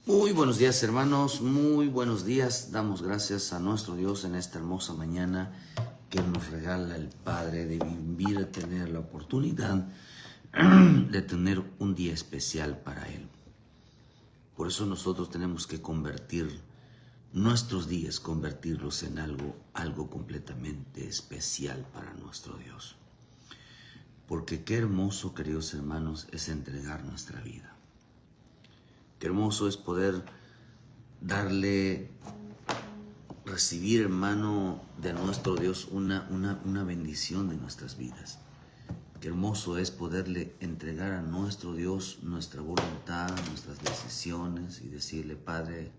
Muy buenos días, hermanos, muy buenos días. Damos gracias a nuestro Dios en esta hermosa mañana que nos regala el Padre de vivir, de tener la oportunidad de tener un día especial para Él. Por eso nosotros tenemos que convertir nuestros días, convertirlos en algo completamente especial para nuestro Dios. Porque qué hermoso, queridos hermanos, es entregar nuestra vida. Qué hermoso es poder recibir, hermano, de nuestro Dios una bendición de nuestras vidas. Qué hermoso es poderle entregar a nuestro Dios nuestra voluntad, nuestras decisiones y decirle: Padre,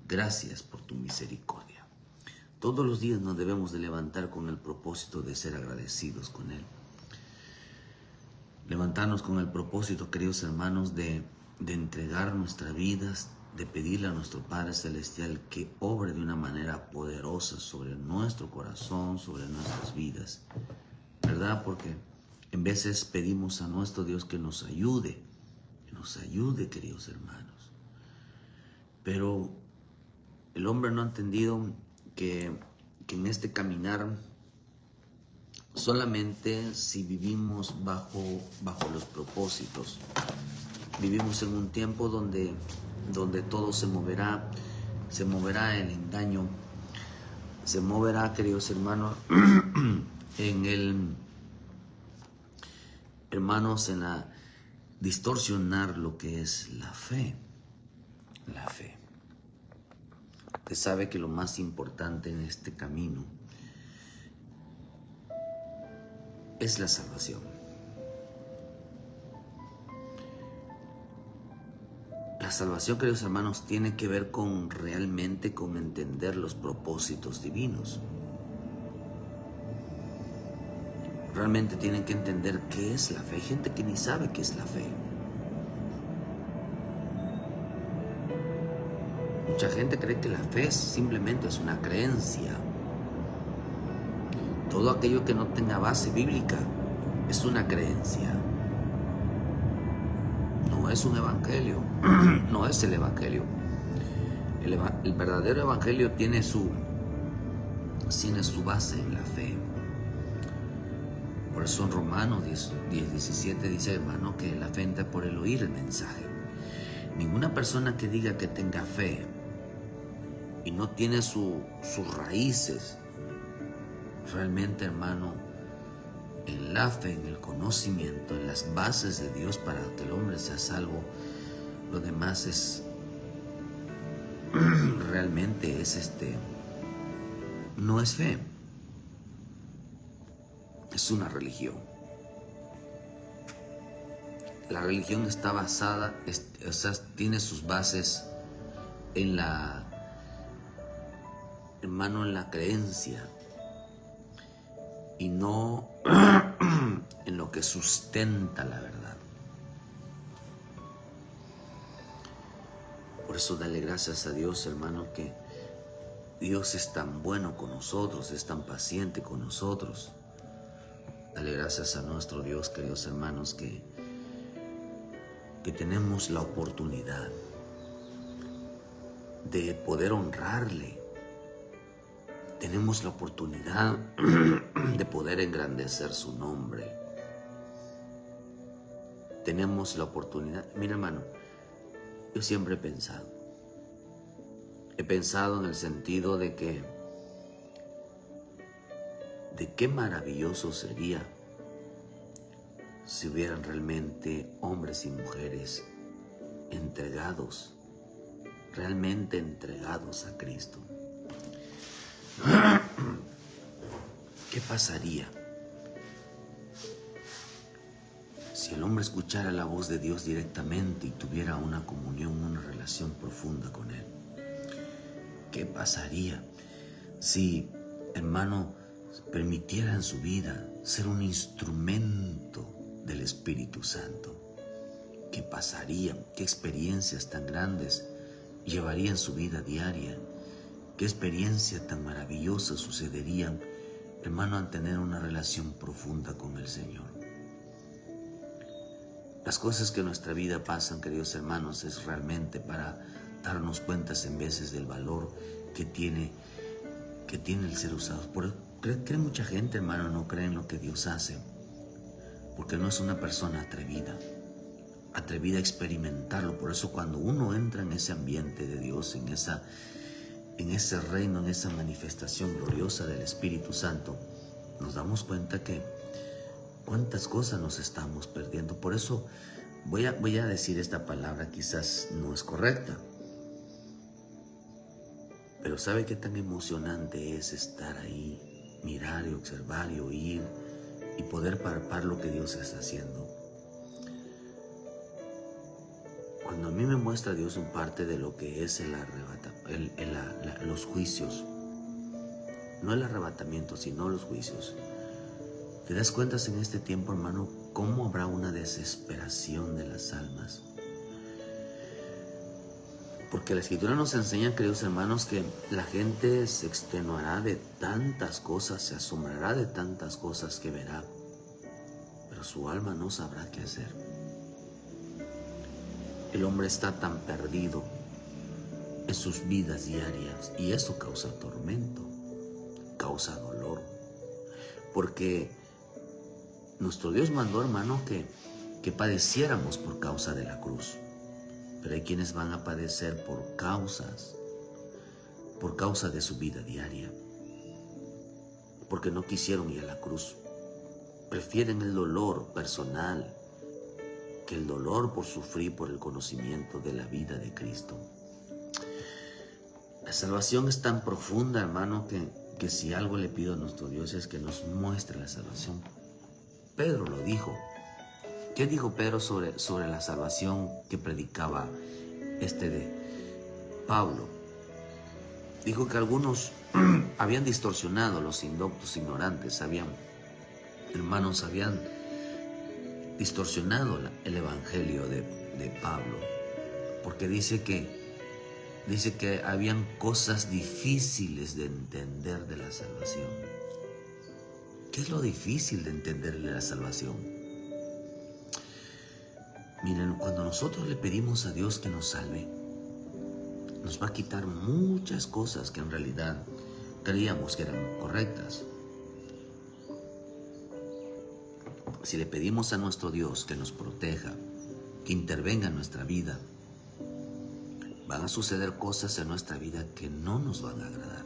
gracias por tu misericordia. Todos los días nos debemos de levantar con el propósito de ser agradecidos con Él. Levantarnos con el propósito, queridos hermanos, de entregar nuestras vidas, de pedirle a nuestro Padre Celestial que obre de una manera poderosa sobre nuestro corazón, sobre nuestras vidas, ¿verdad? Porque en veces pedimos a nuestro Dios que nos ayude, queridos hermanos. Pero el hombre no ha entendido que en este caminar, solamente si vivimos bajo los propósitos, vivimos en un tiempo donde todo se moverá el engaño, se moverá, queridos hermanos, en la distorsionar lo que es la fe. La fe. Usted sabe que lo más importante en este camino es la salvación. La salvación, queridos hermanos, tiene que ver realmente con entender los propósitos divinos. Realmente tienen que entender qué es la fe. Hay gente que ni sabe qué es la fe. Mucha gente cree que la fe simplemente es una creencia. Todo aquello que no tenga base bíblica es una creencia. No es un evangelio, no es el evangelio. El verdadero evangelio tiene su base en la fe. Por eso en Romanos 10:17 dice, hermano, que la fe entra por el oír el mensaje. Ninguna persona que diga que tenga fe y no tiene sus raíces realmente, hermano, en la fe, en el conocimiento, en las bases de Dios para que el hombre sea salvo, lo demás es realmente no es fe, es una religión. La religión está basada, tiene sus bases en la creencia y no en lo que sustenta la verdad. Por eso dale gracias a Dios, hermano, que Dios es tan bueno con nosotros, es tan paciente con nosotros. Dale gracias a nuestro Dios, queridos hermanos, que tenemos la oportunidad de poder honrarle. Tenemos la oportunidad de poder engrandecer su nombre. Tenemos la oportunidad. Mira, hermano, yo siempre he pensado en el sentido de qué maravilloso sería si hubieran realmente hombres y mujeres entregados, realmente entregados a Cristo. ¿Qué pasaría si el hombre escuchara la voz de Dios directamente y tuviera una comunión, una relación profunda con Él? ¿Qué pasaría si, hermano, permitiera en su vida ser un instrumento del Espíritu Santo? ¿Qué pasaría? ¿Qué experiencias tan grandes llevaría en su vida diaria? ¿Qué experiencia tan maravillosa sucedería, hermano, al tener una relación profunda con el Señor? Las cosas que en nuestra vida pasan, queridos hermanos, es realmente para darnos cuenta en veces del valor que tiene el ser usado. Cree mucha gente, hermano, no cree en lo que Dios hace, porque no es una persona atrevida a experimentarlo. Por eso cuando uno entra en ese ambiente de Dios, en ese reino, en esa manifestación gloriosa del Espíritu Santo, nos damos cuenta que cuántas cosas nos estamos perdiendo. Por eso voy a decir esta palabra, quizás no es correcta, pero ¿sabe qué tan emocionante es estar ahí, mirar y observar y oír y poder palpar lo que Dios está haciendo? Cuando a mí me muestra Dios un parte de lo que es los juicios, no el arrebatamiento, sino los juicios, te das cuenta en este tiempo, hermano, cómo habrá una desesperación de las almas. Porque la Escritura nos enseña, queridos hermanos, que la gente se extenuará de tantas cosas, se asombrará de tantas cosas que verá, pero su alma no sabrá qué hacer. El hombre está tan perdido en sus vidas diarias y eso causa tormento, causa dolor, porque nuestro Dios mandó, hermano, que padeciéramos por causa de la cruz. Pero hay quienes van a padecer por causa de su vida diaria, porque no quisieron ir a la cruz. Prefieren el dolor personal que el dolor por sufrir por el conocimiento de la vida de Cristo. La salvación es tan profunda, hermano, que si algo le pido a nuestro Dios es que nos muestre la salvación. Pedro lo dijo. ¿Qué dijo Pedro sobre la salvación que predicaba de Pablo? Dijo que algunos habían distorsionado, los indoctos, ignorantes, habían distorsionado el evangelio de Pablo, porque dice que habían cosas difíciles de entender de la salvación. ¿Qué es lo difícil de entender de la salvación? Miren, cuando nosotros le pedimos a Dios que nos salve, nos va a quitar muchas cosas que en realidad creíamos que eran correctas. Si le pedimos a nuestro Dios que nos proteja, que intervenga en nuestra vida, van a suceder cosas en nuestra vida que no nos van a agradar.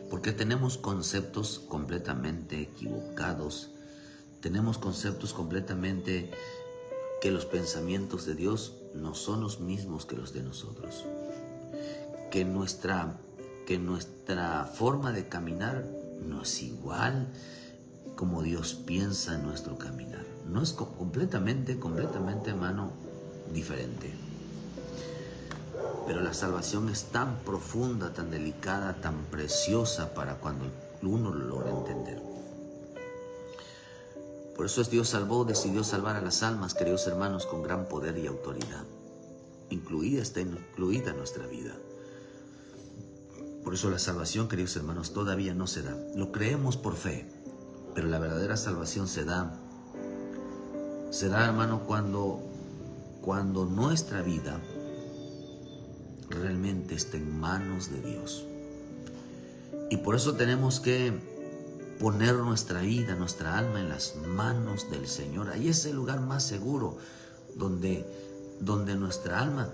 Porque tenemos conceptos completamente equivocados, tenemos conceptos completamente que los pensamientos de Dios no son los mismos que los de nosotros, que nuestra forma de caminar no es igual como Dios piensa en nuestro caminar. No es completamente, hermano, diferente. Pero la salvación es tan profunda, tan delicada, tan preciosa para cuando uno lo logra entender. Por eso decidió salvar a las almas, queridos hermanos, con gran poder y autoridad. Está incluida nuestra vida. Por eso la salvación, queridos hermanos, todavía no se da. Lo creemos por fe, pero la verdadera salvación se da, hermano, cuando nuestra vida realmente está en manos de Dios. Y por eso tenemos que poner nuestra vida, nuestra alma en las manos del Señor. Ahí es el lugar más seguro, donde nuestra alma,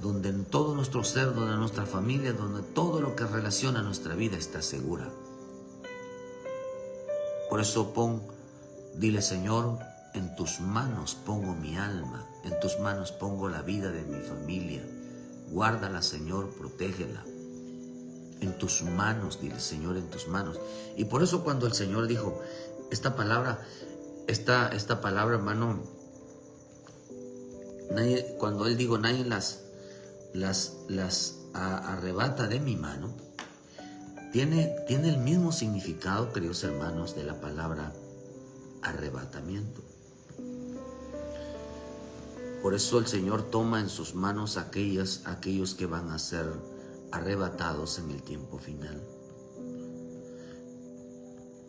donde en todo nuestro ser, donde nuestra familia, donde todo lo que relaciona nuestra vida está segura. Por eso dile, Señor, en tus manos pongo mi alma, en tus manos pongo la vida de mi familia. Guárdala, Señor, protégela. En tus manos, dile, Señor, en tus manos. Y por eso cuando el Señor dijo esta palabra, hermano, cuando Él dijo, nadie las arrebata de mi mano, tiene el mismo significado, queridos hermanos, de la palabra arrebatamiento. Por eso el Señor toma en sus manos aquellos que van a ser arrebatados en el tiempo final.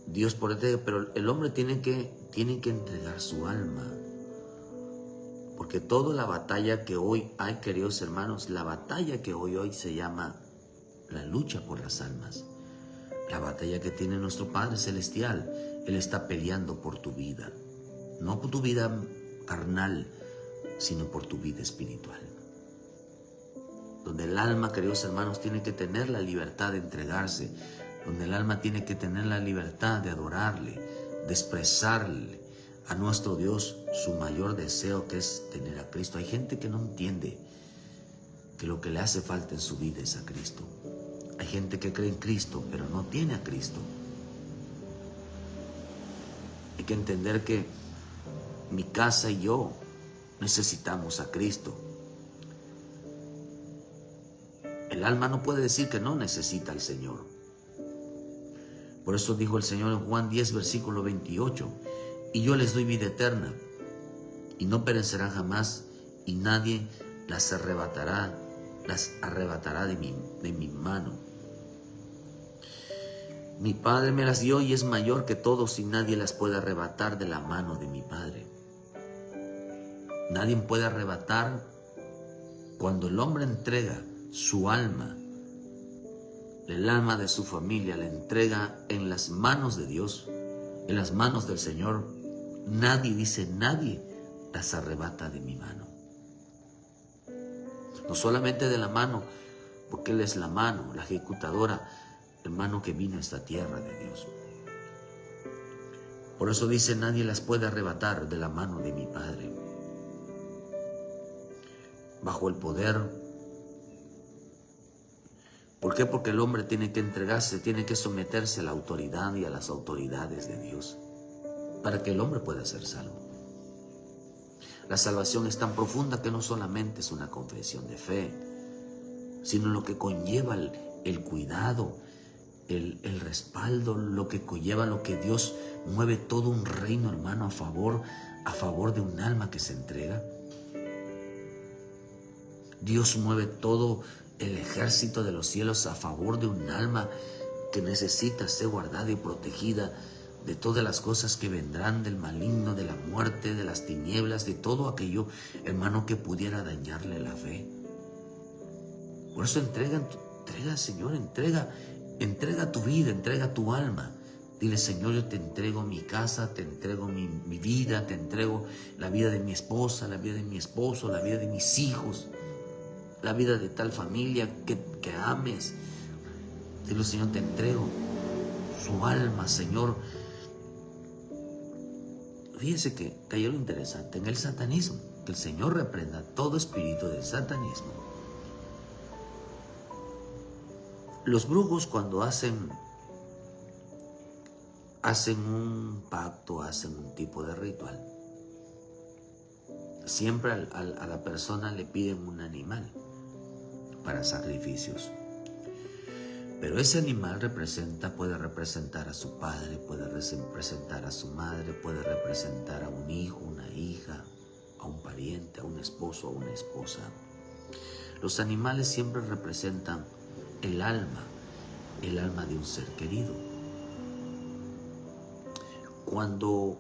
Dios pero el hombre tiene que entregar su alma Porque toda la batalla que hoy hay, queridos hermanos, la batalla que hoy se llama la lucha por las almas. La batalla que tiene nuestro Padre Celestial. Él está peleando por tu vida. No por tu vida carnal, sino por tu vida espiritual. Donde el alma, queridos hermanos, tiene que tener la libertad de entregarse. Donde el alma tiene que tener la libertad de adorarle, de expresarle a nuestro Dios su mayor deseo, que es tener a Cristo. Hay gente que no entiende que lo que le hace falta en su vida es a Cristo. Hay gente que cree en Cristo, pero no tiene a Cristo. Hay que entender que mi casa y yo necesitamos a Cristo. El alma no puede decir que no necesita al Señor. Por eso dijo el Señor en Juan 10, versículo 28, y yo les doy vida eterna, y no perecerán jamás, y nadie las arrebatará de mi mano. Mi Padre me las dio y es mayor que todos, y nadie las puede arrebatar de la mano de mi Padre. Nadie puede arrebatar. Cuando el hombre entrega su alma, el alma de su familia, la entrega en las manos de Dios, en las manos del Señor, nadie las arrebata de mi mano. No solamente de la mano, porque Él es la mano, la ejecutadora, el mano que vino a esta tierra de Dios. Por eso dice, nadie las puede arrebatar de la mano de mi Padre. Bajo el poder. ¿Por qué? Porque el hombre tiene que entregarse, tiene que someterse a la autoridad y a las autoridades de Dios, para que el hombre pueda ser salvo. La salvación es tan profunda que no solamente es una confesión de fe, sino lo que conlleva el cuidado, el respaldo, lo que conlleva, lo que Dios mueve todo un reino, hermano, a favor de un alma que se entrega. Dios mueve todo el ejército de los cielos a favor de un alma que necesita ser guardada y protegida de todas las cosas que vendrán, del maligno, de la muerte, de las tinieblas, de todo aquello, hermano, que pudiera dañarle la fe. Por eso entrega, Señor, entrega tu vida, entrega tu alma. Dile, Señor, yo te entrego mi casa, te entrego mi vida, te entrego la vida de mi esposa, la vida de mi esposo, la vida de mis hijos, la vida de tal familia que ames. Dile, Señor, te entrego su alma, Señor. Fíjese que hay algo interesante en el satanismo, que el Señor reprenda todo espíritu del satanismo. Los brujos, cuando hacen un pacto, hacen un tipo de ritual, siempre a la persona le piden un animal para sacrificios. Pero ese animal puede representar a su padre, puede representar a su madre, puede representar a un hijo, una hija, a un pariente, a un esposo, a una esposa. Los animales siempre representan el alma de un ser querido. Cuando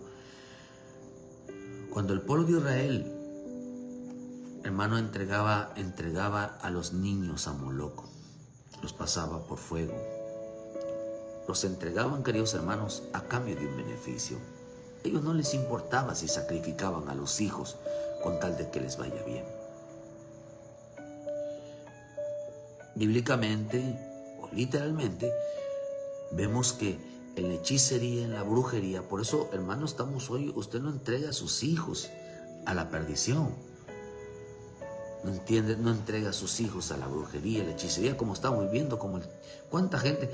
el pueblo de Israel, hermano, entregaba a los niños a Moloc, los pasaba por fuego, los entregaban, queridos hermanos, a cambio de un beneficio. A ellos no les importaba si sacrificaban a los hijos con tal de que les vaya bien. Bíblicamente o literalmente vemos que en la hechicería, en la brujería, por eso, hermano, estamos hoy, usted no entrega a sus hijos a la perdición. No entrega a sus hijos a la brujería, a la hechicería, como estamos viendo, cuánta gente.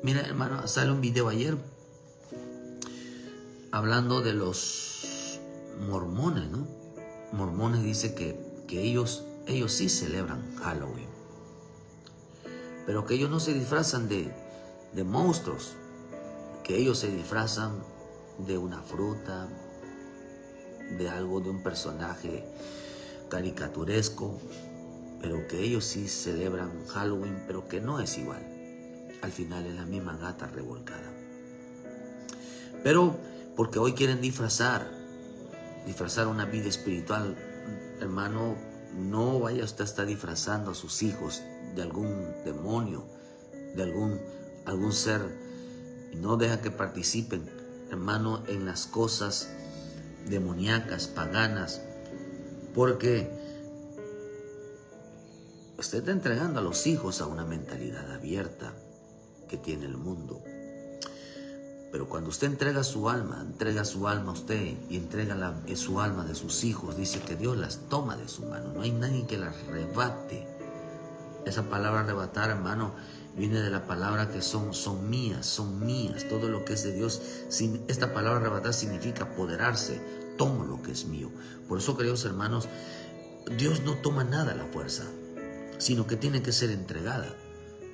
Mira, hermano, sale un video ayer hablando de los mormones, ¿no? Mormones dice que ellos sí celebran Halloween, pero que ellos no se disfrazan de monstruos, que ellos se disfrazan de una fruta, de algo, de un personaje caricaturesco, pero que ellos sí celebran Halloween, pero que no es igual. Al final es la misma gata revolcada. Pero porque hoy quieren disfrazar una vida espiritual hermano, no vaya usted a estar disfrazando a sus hijos de algún demonio, de algún ser, y no deja que participen, hermano, en las cosas demoníacas, paganas, porque usted está entregando a los hijos a una mentalidad abierta que tiene el mundo. Pero cuando usted entrega su alma a usted y entrega su alma de sus hijos, dice que Dios las toma de su mano. No hay nadie que las arrebate. Esa palabra arrebatar, hermano, viene de la palabra que son mías. Todo lo que es de Dios, esta palabra arrebatar significa apoderarse. Tomo lo que es mío. Por eso, queridos hermanos, Dios no toma nada a la fuerza, sino que tiene que ser entregada.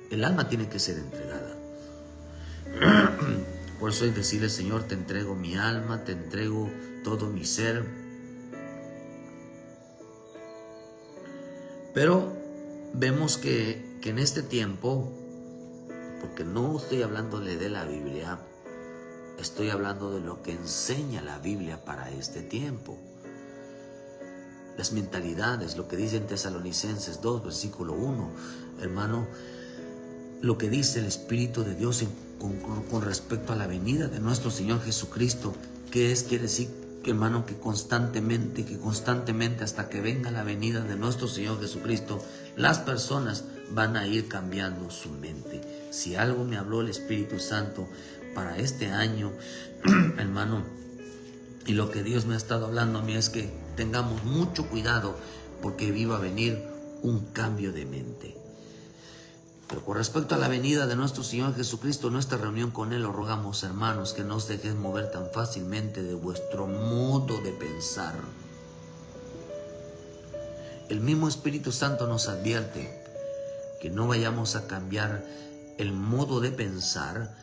El alma tiene que ser entregada. Por eso es decirle, Señor, te entrego mi alma, te entrego todo mi ser. Pero vemos que en este tiempo, porque no estoy hablándole de la Biblia, estoy hablando de lo que enseña la Biblia para este tiempo. Las mentalidades, lo que dice en Tesalonicenses 2, versículo 1, hermano, lo que dice el Espíritu de Dios con respecto a la venida de nuestro Señor Jesucristo, quiere decir, hermano, que constantemente hasta que venga la venida de nuestro Señor Jesucristo, las personas van a ir cambiando su mente. Si algo me habló el Espíritu Santo para este año, hermano, y lo que Dios me ha estado hablando a mí es que tengamos mucho cuidado, porque iba a venir un cambio de mente. Pero con respecto a la venida de nuestro Señor Jesucristo, nuestra reunión con Él, os rogamos, hermanos, que no os dejéis mover tan fácilmente de vuestro modo de pensar. El mismo Espíritu Santo nos advierte que no vayamos a cambiar el modo de pensar,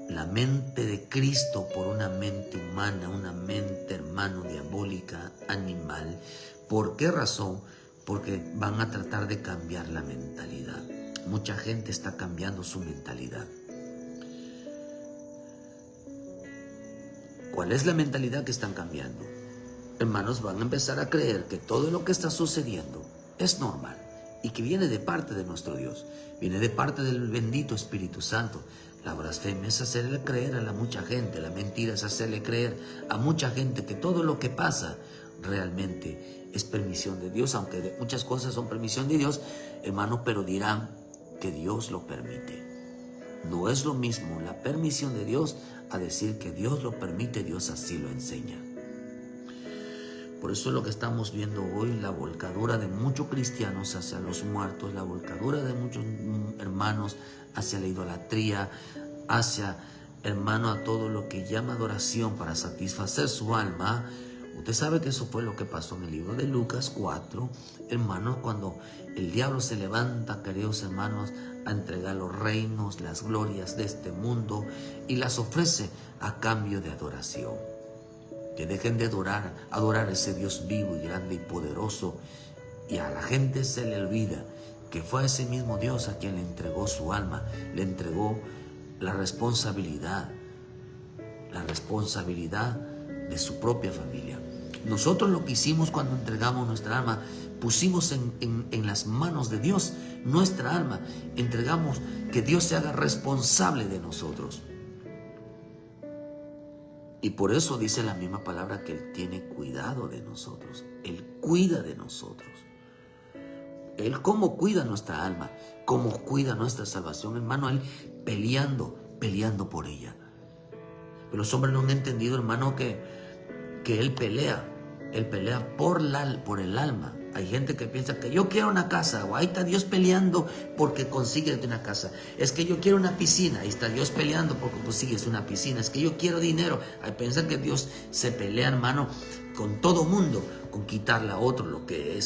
la mente de Cristo, por una mente humana, una mente, hermano, diabólica, animal. ¿Por qué razón? Porque van a tratar de cambiar la mentalidad. Mucha gente está cambiando su mentalidad. ¿Cuál es la mentalidad que están cambiando? Hermanos, van a empezar a creer que todo lo que está sucediendo es normal y que viene de parte de nuestro Dios, viene de parte del bendito Espíritu Santo. La blasfemia es hacerle creer a la mucha gente, la mentira es hacerle creer a mucha gente que todo lo que pasa realmente es permisión de Dios, aunque muchas cosas son permisión de Dios, hermano, pero dirán que Dios lo permite. No es lo mismo la permisión de Dios a decir que Dios lo permite, Dios así lo enseña. Por eso es lo que estamos viendo hoy, la volcadura de muchos cristianos hacia los muertos, la volcadura de muchos hermanos hacia la idolatría, hacia, hermano, a todo lo que llama adoración para satisfacer su alma. Usted sabe que eso fue lo que pasó en el libro de Lucas 4, hermanos, cuando el diablo se levanta, queridos hermanos, a entregar los reinos, las glorias de este mundo y las ofrece a cambio de adoración. Que dejen de adorar a ese Dios vivo y grande y poderoso, y a la gente se le olvida que fue a ese mismo Dios a quien le entregó su alma, le entregó la responsabilidad de su propia familia. Nosotros lo que hicimos cuando entregamos nuestra alma, pusimos en las manos de Dios nuestra alma, entregamos que Dios se haga responsable de nosotros. Y por eso dice la misma palabra que Él tiene cuidado de nosotros. Él cuida de nosotros. Él cómo cuida nuestra alma, cómo cuida nuestra salvación, hermano, Él peleando por ella. Pero los hombres no han entendido, hermano, que Él pelea por el alma. Hay gente que piensa que yo quiero una casa, o ahí está Dios peleando porque consigues una casa. Es que yo quiero una piscina, ahí está Dios peleando porque consigues una piscina. Es que yo quiero dinero. Ahí piensan que Dios se pelea, hermano, con todo mundo, con quitarle a otro lo que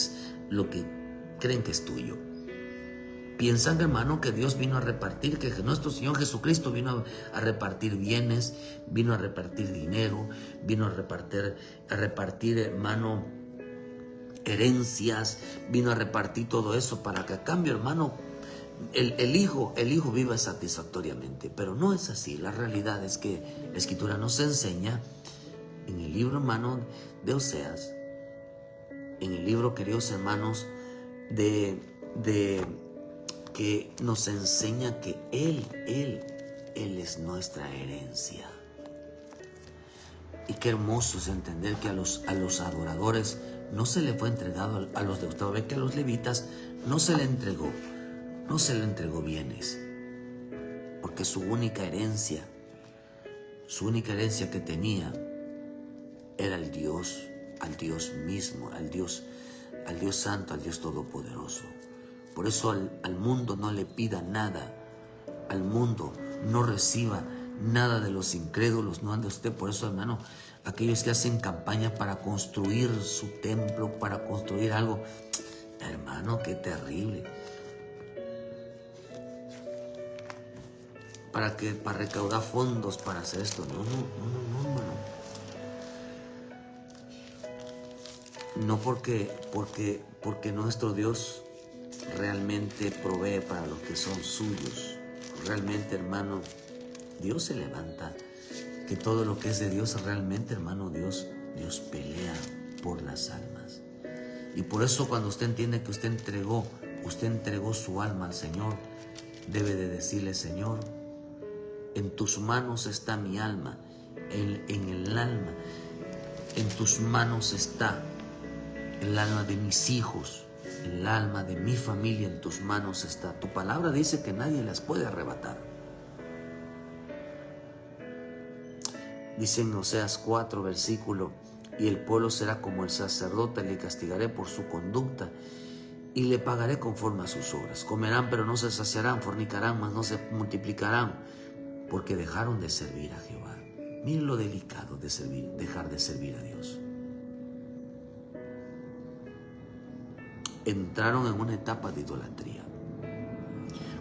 creen que es tuyo. Piensan, hermano, que Dios vino a repartir, que nuestro Señor Jesucristo vino a repartir bienes, vino a repartir dinero, vino a repartir, hermano, herencias, vino a repartir todo eso para que a cambio, hermano, el hijo viva satisfactoriamente. Pero no es así. La realidad es que la Escritura nos enseña en el libro, hermano, de Oseas, en el libro, queridos hermanos, de que nos enseña que Él es nuestra herencia. Y qué hermoso es entender que a los adoradores no se le fue entregado, a los deudores, que a los levitas no se le entregó bienes, porque su única herencia que tenía era al Dios mismo, al Dios Santo, al Dios Todopoderoso. Por eso al mundo no le pida nada, al mundo no reciba nada de los incrédulos, no ande usted. Por eso, hermano, aquellos que hacen campaña para construir su templo, para construir algo, hermano, qué terrible. Para recaudar fondos para hacer esto. No, hermano. No porque nuestro Dios realmente provee para los que son suyos. Realmente, hermano, Dios se levanta, que todo lo que es de Dios, realmente, hermano, Dios pelea por las almas. Y por eso, cuando usted entiende que usted entregó su alma al Señor, debe de decirle: Señor, en tus manos está mi alma, en el alma, en tus manos está el alma de mis hijos, el alma de mi familia, en tus manos está. Tu palabra dice que nadie las puede arrebatar. Dice en Oseas 4, versículo: y el pueblo será como el sacerdote, le castigaré por su conducta y le pagaré conforme a sus obras. Comerán, pero no se saciarán, fornicarán, mas no se multiplicarán, porque dejaron de servir a Jehová. Miren lo delicado de dejar de servir a Dios. Entraron en una etapa de idolatría.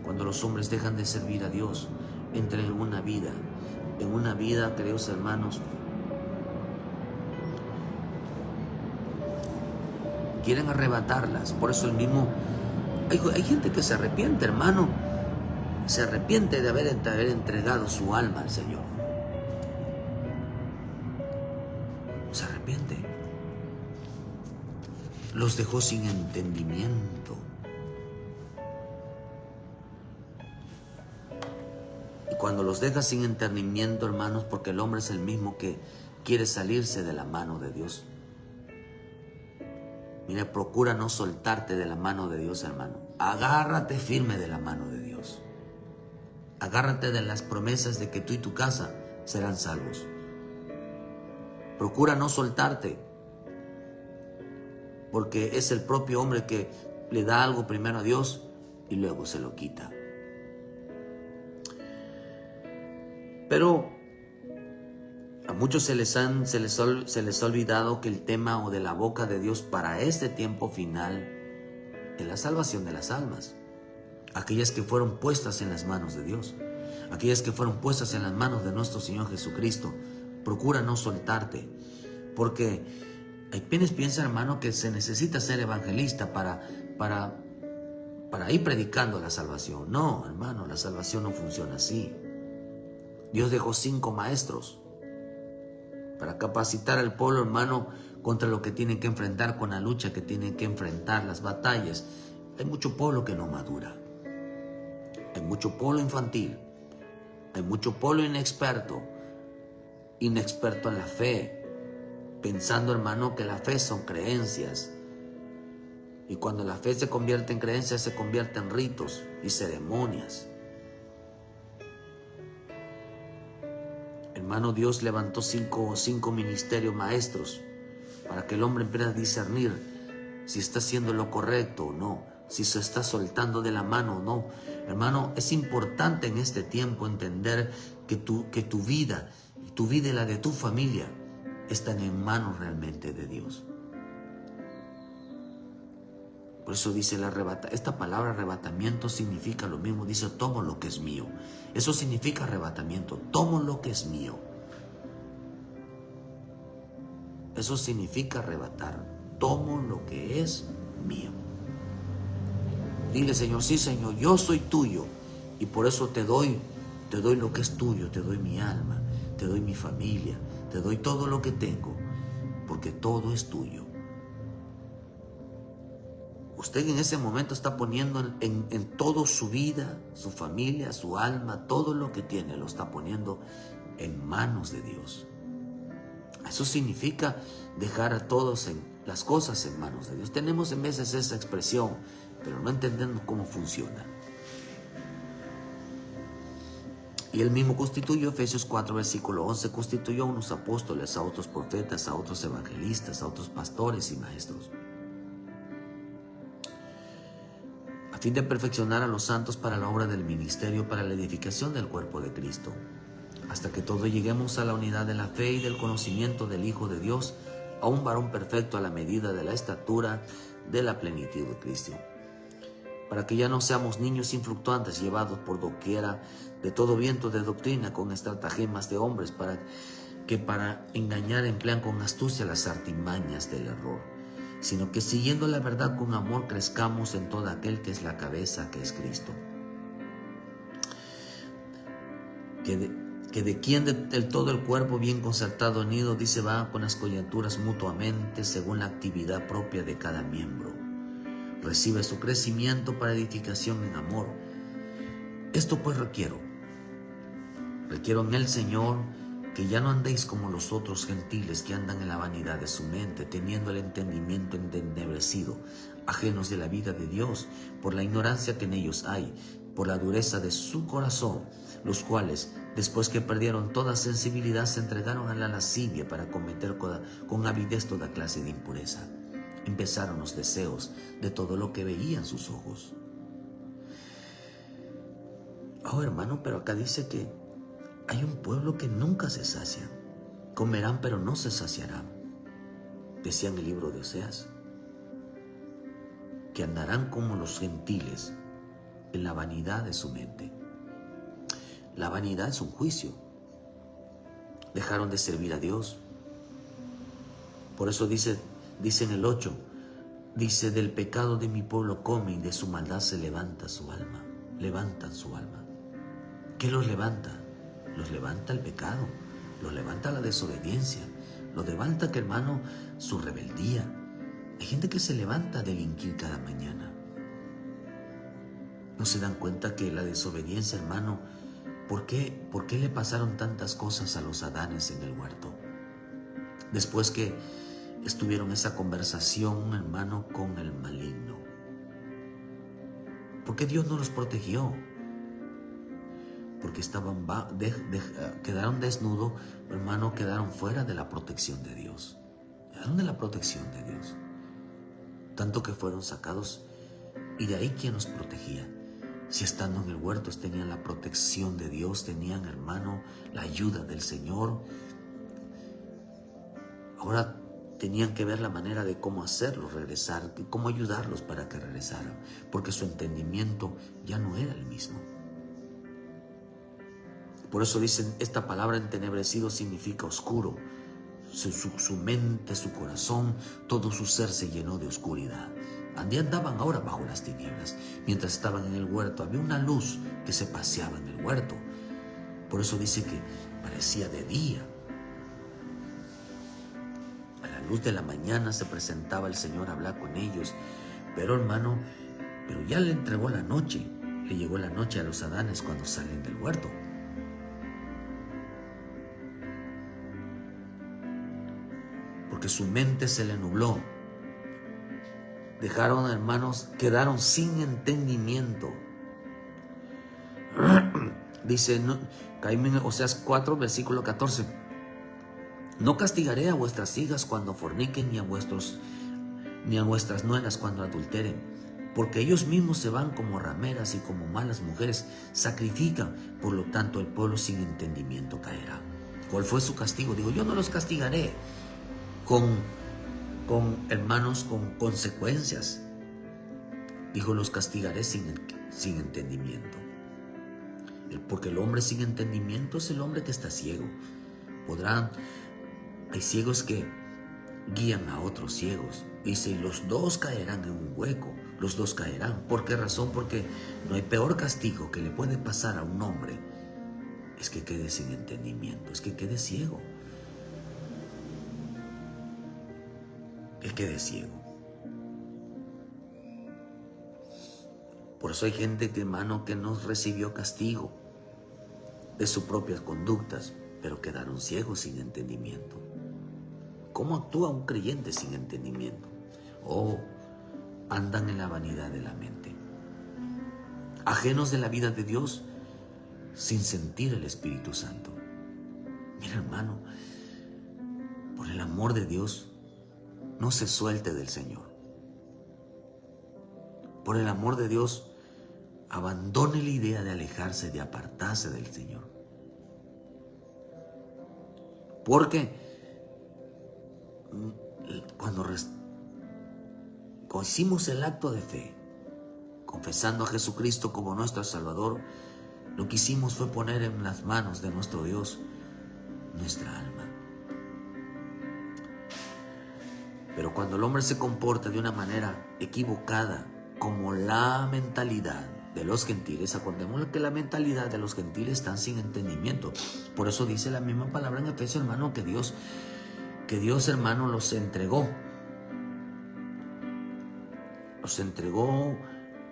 Cuando los hombres dejan de servir a Dios, entran en una vida, queridos hermanos, quieren arrebatarlas. Por eso hay gente que se arrepiente, hermano, se arrepiente de haber entregado su alma al Señor. Se arrepiente. Los dejó sin entendimiento. Y cuando los deja sin entendimiento, hermanos, porque el hombre es el mismo que quiere salirse de la mano de Dios. Mira, procura no soltarte de la mano de Dios, hermano. Agárrate firme de la mano de Dios. Agárrate de las promesas de que tú y tu casa serán salvos. Procura no soltarte, porque es el propio hombre que le da algo primero a Dios y luego se lo quita. Pero a muchos se les ha olvidado que el tema o de la boca de Dios para este tiempo final es la salvación de las almas. Aquellas que fueron puestas en las manos de Dios, aquellas que fueron puestas en las manos de nuestro Señor Jesucristo. Procura no soltarte, porque hay quienes piensan, hermano, que se necesita ser evangelista para ir predicando la salvación. No, hermano, la salvación no funciona así. Dios dejó 5 maestros para capacitar al pueblo, hermano, contra lo que tienen que enfrentar, con la lucha que tienen que enfrentar, las batallas. Hay mucho pueblo que no madura. Hay mucho pueblo infantil. Hay mucho pueblo inexperto en la fe, pensando, hermano, que la fe son creencias. Y cuando la fe se convierte en creencias, se convierte en ritos y ceremonias. Hermano, Dios levantó cinco ministerios maestros para que el hombre empiece a discernir si está haciendo lo correcto o no, si se está soltando de la mano o no. Hermano, es importante en este tiempo entender que tu vida y la de tu familia están en manos realmente de Dios. Por eso dice esta palabra arrebatamiento significa lo mismo, dice tomo lo que es mío. Eso significa arrebatamiento, tomo lo que es mío. Eso significa arrebatar, tomo lo que es mío. Dile, Señor, sí, Señor, yo soy tuyo y por eso te doy lo que es tuyo, te doy mi alma, te doy mi familia, te doy todo lo que tengo, porque todo es tuyo. Usted en ese momento está poniendo en todo su vida, su familia, su alma, todo lo que tiene, lo está poniendo en manos de Dios. Eso significa dejar a todos las cosas en manos de Dios. Tenemos en veces esa expresión, pero no entendemos cómo funciona. Y él mismo constituyó, Efesios 4, versículo 11, constituyó a unos apóstoles, a otros profetas, a otros evangelistas, a otros pastores y maestros, a fin de perfeccionar a los santos para la obra del ministerio, para la edificación del cuerpo de Cristo, hasta que todos lleguemos a la unidad de la fe y del conocimiento del Hijo de Dios, a un varón perfecto a la medida de la estatura de la plenitud de Cristo, para que ya no seamos niños infructuantes, llevados por doquiera de todo viento de doctrina, con estratagemas de hombres, para engañar emplean con astucia las artimañas del error, sino que siguiendo la verdad con amor crezcamos en todo aquel que es la cabeza, que es Cristo, que de quien del todo el cuerpo bien concertado unido, dice, va con las coyunturas mutuamente según la actividad propia de cada miembro, recibe su crecimiento para edificación en amor. Esto pues requiero en el Señor, que ya no andéis como los otros gentiles que andan en la vanidad de su mente, teniendo el entendimiento entenebrecido, ajenos de la vida de Dios, por la ignorancia que en ellos hay, por la dureza de su corazón, los cuales, después que perdieron toda sensibilidad, se entregaron a la lascivia para cometer con avidez toda clase de impureza. Empezaron los deseos de todo lo que veían sus ojos. Oh, hermano, pero acá dice que hay un pueblo que nunca se sacia. Comerán, pero no se saciarán. Decía en el libro de Oseas, que andarán como los gentiles en la vanidad de su mente. La vanidad es un juicio. Dejaron de servir a Dios. Por eso dice en el 8, dice, del pecado de mi pueblo comen y de su maldad se levanta su alma. Levantan su alma. ¿Qué los levanta? Los levanta el pecado, los levanta la desobediencia, los levanta, que hermano, su rebeldía. Hay gente que se levanta a delinquir cada mañana. ¿No se dan cuenta que la desobediencia, hermano, ¿por qué le pasaron tantas cosas a los Adanes en el huerto? Después que estuvieron esa conversación, hermano, con el maligno. ¿Por qué Dios no los protegió? Porque quedaron desnudos, hermano, quedaron fuera de la protección de Dios. Quedaron de la protección de Dios. Tanto que fueron sacados. Y de ahí, ¿quién los protegía? Si estando en el huerto tenían la protección de Dios, tenían, hermano, la ayuda del Señor. Ahora tenían que ver la manera de cómo hacerlos regresar, cómo ayudarlos para que regresaran, porque su entendimiento ya no era el mismo. Por eso dicen, esta palabra entenebrecido significa oscuro. Su mente, su corazón, todo su ser se llenó de oscuridad. Andaban ahora bajo las tinieblas. Mientras estaban en el huerto, había una luz que se paseaba en el huerto. Por eso dice que parecía de día. A la luz de la mañana se presentaba el Señor a hablar con ellos. Pero, hermano, ya le entregó la noche. Le llegó la noche a los Adanes cuando salen del huerto. Porque su mente se le nubló. Dejaron, hermanos, quedaron sin entendimiento. Dice Oseas 4, versículo 14. No castigaré a vuestras hijas cuando forniquen, ni a vuestras nueras cuando adulteren, porque ellos mismos se van como rameras y como malas mujeres sacrifican. Por lo tanto, el pueblo sin entendimiento caerá. ¿Cuál fue su castigo? Digo, yo no los castigaré con consecuencias. Dijo, los castigaré sin entendimiento. Porque el hombre sin entendimiento es el hombre que está ciego. Hay ciegos que guían a otros ciegos. Dice, y los dos caerán en un hueco. Los dos caerán. ¿Por qué razón? Porque no hay peor castigo que le puede pasar a un hombre. Es que quede sin entendimiento, es que quede ciego. Que quede ciego. Por eso hay gente que, hermano, que no recibió castigo de sus propias conductas, pero quedaron ciegos sin entendimiento. ¿Cómo actúa un creyente sin entendimiento? Oh, andan en la vanidad de la mente, ajenos de la vida de Dios, sin sentir el Espíritu Santo. Mira, hermano, por el amor de Dios, no se suelte del Señor. Por el amor de Dios, abandone la idea de alejarse, de apartarse del Señor. Porque cuando hicimos el acto de fe, confesando a Jesucristo como nuestro Salvador, lo que hicimos fue poner en las manos de nuestro Dios nuestra alma. Pero cuando el hombre se comporta de una manera equivocada, como la mentalidad de los gentiles, acordémonos que la mentalidad de los gentiles está sin entendimiento. Por eso dice la misma palabra en Efesios, hermano, que Dios, hermano, los entregó,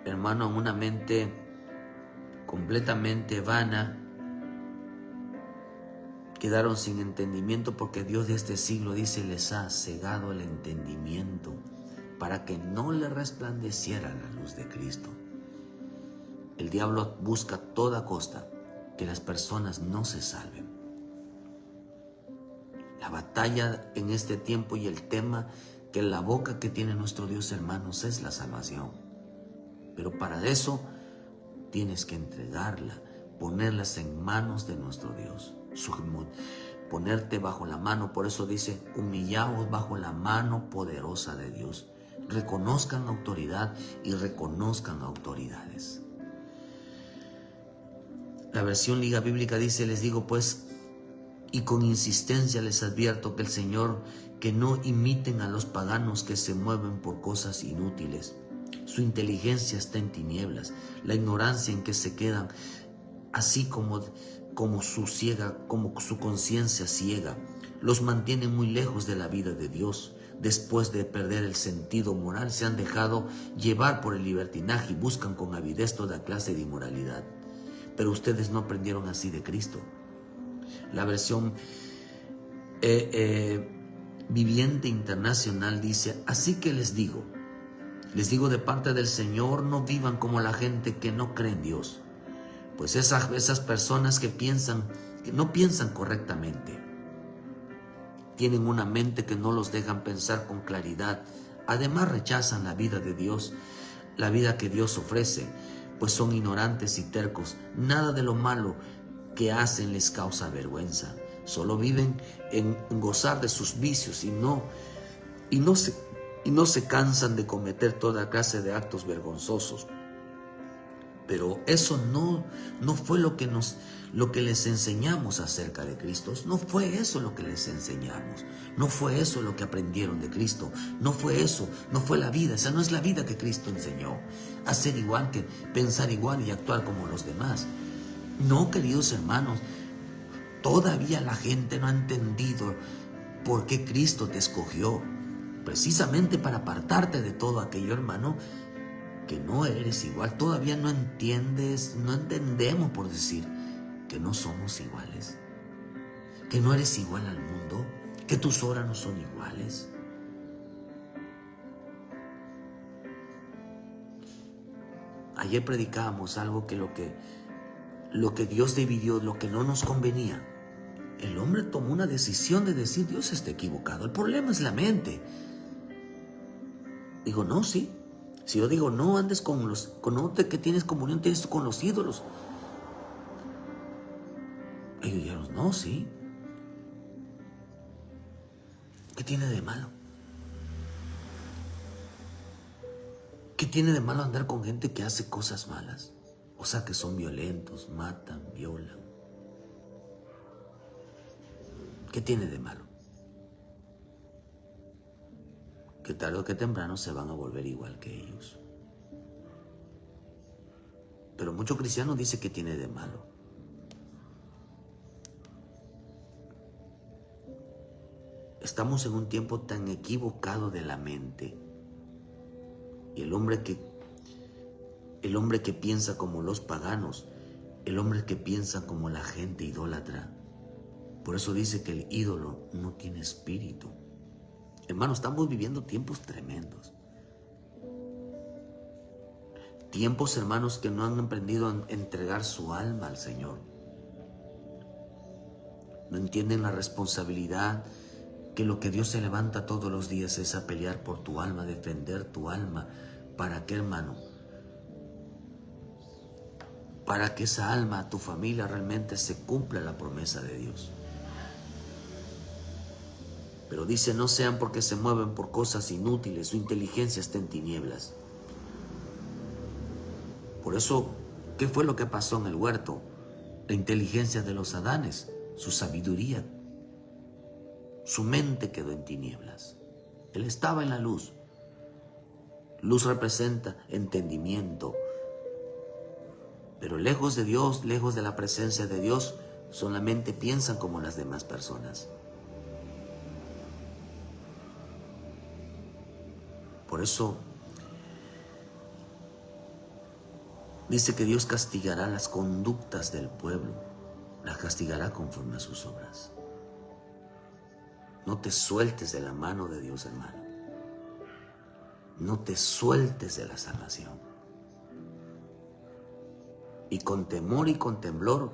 hermano, a una mente completamente vana. Quedaron sin entendimiento porque Dios de este siglo, dice, les ha cegado el entendimiento para que no le resplandeciera la luz de Cristo. El diablo busca a toda costa que las personas no se salven. La batalla en este tiempo y el tema que la boca que tiene nuestro Dios, hermanos, es la salvación. Pero para eso tienes que entregarla, ponerlas en manos de nuestro Dios. Ponerte bajo la mano, por eso dice, humillaos bajo la mano poderosa de Dios. Reconozcan autoridad y reconozcan autoridades. La versión Liga Bíblica dice, les digo pues, y con insistencia les advierto que el Señor, que no imiten a los paganos que se mueven por cosas inútiles. Su inteligencia está en tinieblas, la ignorancia en que se quedan, así como su conciencia ciega, los mantiene muy lejos de la vida de Dios. Después de perder el sentido moral, se han dejado llevar por el libertinaje y buscan con avidez toda clase de inmoralidad. Pero ustedes no aprendieron así de Cristo. La versión Viviente Internacional dice, así que les digo de parte del Señor, no vivan como la gente que no cree en Dios. Pues esas personas que no piensan correctamente, tienen una mente que no los dejan pensar con claridad. Además rechazan la vida de Dios, la vida que Dios ofrece, pues son ignorantes y tercos. Nada de lo malo que hacen les causa vergüenza. Solo viven en gozar de sus vicios y no se cansan de cometer toda clase de actos vergonzosos. Pero eso no fue lo que les enseñamos acerca de Cristo. No fue eso lo que les enseñamos. No fue eso lo que aprendieron de Cristo. No fue eso, no fue la vida. Esa no es la vida que Cristo enseñó. Hacer igual, que pensar igual y actuar como los demás. No, queridos hermanos, todavía la gente no ha entendido por qué Cristo te escogió. Precisamente para apartarte de todo aquello, hermano, que no eres igual. Todavía no entendemos, por decir, que no somos iguales, que no eres igual al mundo, que tus obras no son iguales. Ayer predicábamos algo que lo que Dios dividió, lo que no nos convenía. El hombre tomó una decisión de decir, Dios está equivocado. El problema es la mente. Digo, no, sí. Si yo digo, no andes que tienes comunión, tienes con los ídolos. Ellos dijeron, no, sí. ¿Qué tiene de malo? ¿Qué tiene de malo andar con gente que hace cosas malas? O sea, que son violentos, matan, violan. ¿Qué tiene de malo? Que tarde o que temprano se van a volver igual que ellos. Pero muchos cristianos dicen que tiene de malo. Estamos en un tiempo tan equivocado de la mente. Y el hombre que el hombre que piensa como los paganos, el hombre que piensa como la gente idólatra. Por eso dice que el ídolo no tiene espíritu. Hermanos, estamos viviendo tiempos tremendos. Tiempos, hermanos, que no han aprendido a entregar su alma al Señor. No entienden la responsabilidad que lo que Dios se levanta todos los días es a pelear por tu alma, defender tu alma. ¿Para qué, hermano? Para que esa alma, tu familia, realmente se cumpla la promesa de Dios. Pero dice, no sean porque se mueven por cosas inútiles, su inteligencia está en tinieblas. Por eso, ¿qué fue lo que pasó en el huerto? La inteligencia de los Adanes, su sabiduría, su mente quedó en tinieblas. Él estaba en la luz. Luz representa entendimiento. Pero lejos de Dios, lejos de la presencia de Dios, solamente piensan como las demás personas. Por eso dice que Dios castigará las conductas del pueblo, las castigará conforme a sus obras. No te sueltes de la mano de Dios, hermano. No te sueltes de la salvación. Y con temor y con temblor,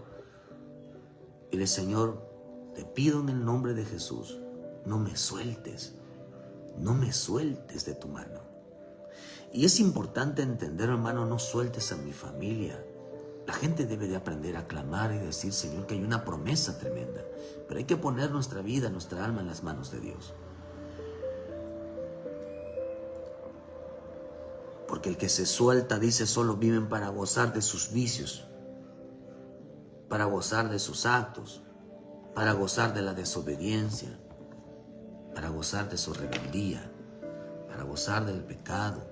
dile, Señor, te pido en el nombre de Jesús, no me sueltes de tu mano. Y es importante entender, hermano, no sueltes a mi familia. La gente debe de aprender a clamar y decir, Señor, que hay una promesa tremenda. Pero hay que poner nuestra vida, nuestra alma en las manos de Dios. Porque el que se suelta, dice, solo viven para gozar de sus vicios, para gozar de sus actos, para gozar de la desobediencia, para gozar de su rebeldía, para gozar del pecado,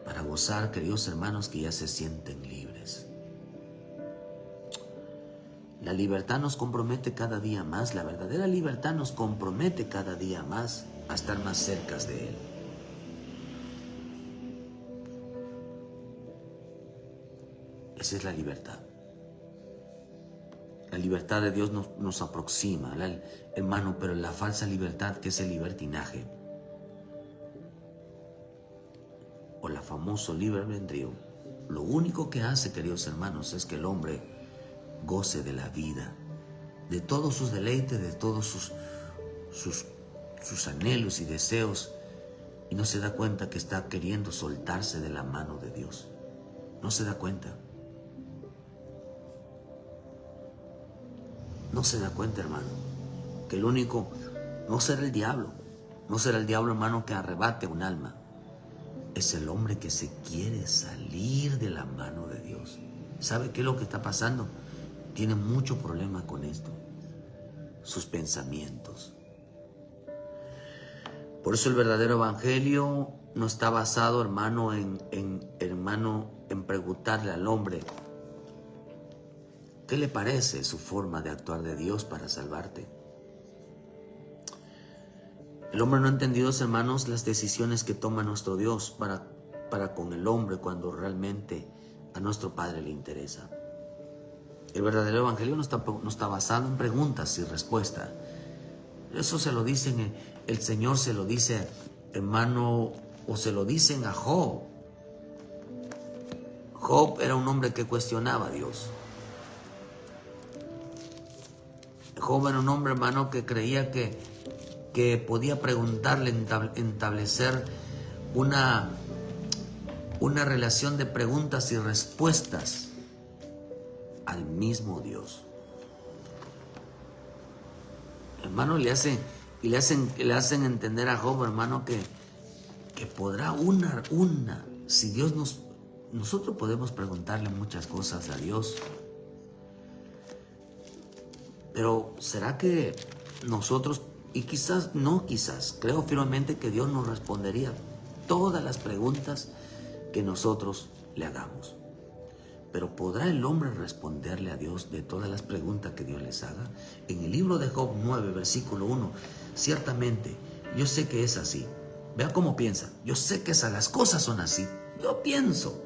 para gozar, queridos hermanos, que ya se sienten libres. La libertad nos compromete cada día más, la verdadera libertad nos compromete cada día más a estar más cerca de Él. Esa es la libertad. La libertad de Dios nos aproxima, hermano, pero la falsa libertad, que es el libertinaje, o la famoso libre albedrío, lo único que hace, queridos hermanos, es que el hombre goce de la vida, de todos sus deleites, de todos sus anhelos y deseos, y no se da cuenta que está queriendo soltarse de la mano de Dios. No se da cuenta. No se da cuenta, hermano, que el único, no será el diablo, hermano, que arrebate un alma. Es el hombre que se quiere salir de la mano de Dios. ¿Sabe qué es lo que está pasando? Tiene mucho problema con esto. Sus pensamientos. Por eso el verdadero evangelio no está basado, hermano, en preguntarle al hombre ¿qué le parece su forma de actuar de Dios para salvarte? El hombre no ha entendido, hermanos, las decisiones que toma nuestro Dios para con el hombre cuando realmente a nuestro Padre le interesa. El verdadero evangelio no está basado en preguntas y respuestas. Eso se lo dicen, el Señor se lo dice, hermano, o se lo dicen a Job. Job era un hombre que cuestionaba a Dios. Job era un hombre, hermano, que creía que podía preguntarle, establecer una relación de preguntas y respuestas al mismo Dios. Hermano, le hacen entender a Job, hermano, que podrá si Dios nosotros podemos preguntarle muchas cosas a Dios. Pero ¿será que nosotros, y quizás, creo firmemente que Dios nos respondería todas las preguntas que nosotros le hagamos? Pero ¿podrá el hombre responderle a Dios de todas las preguntas que Dios les haga? En el libro de Job 9, versículo 1, ciertamente, yo sé que es así. Vea cómo piensa. Yo sé que las cosas son así. Yo pienso.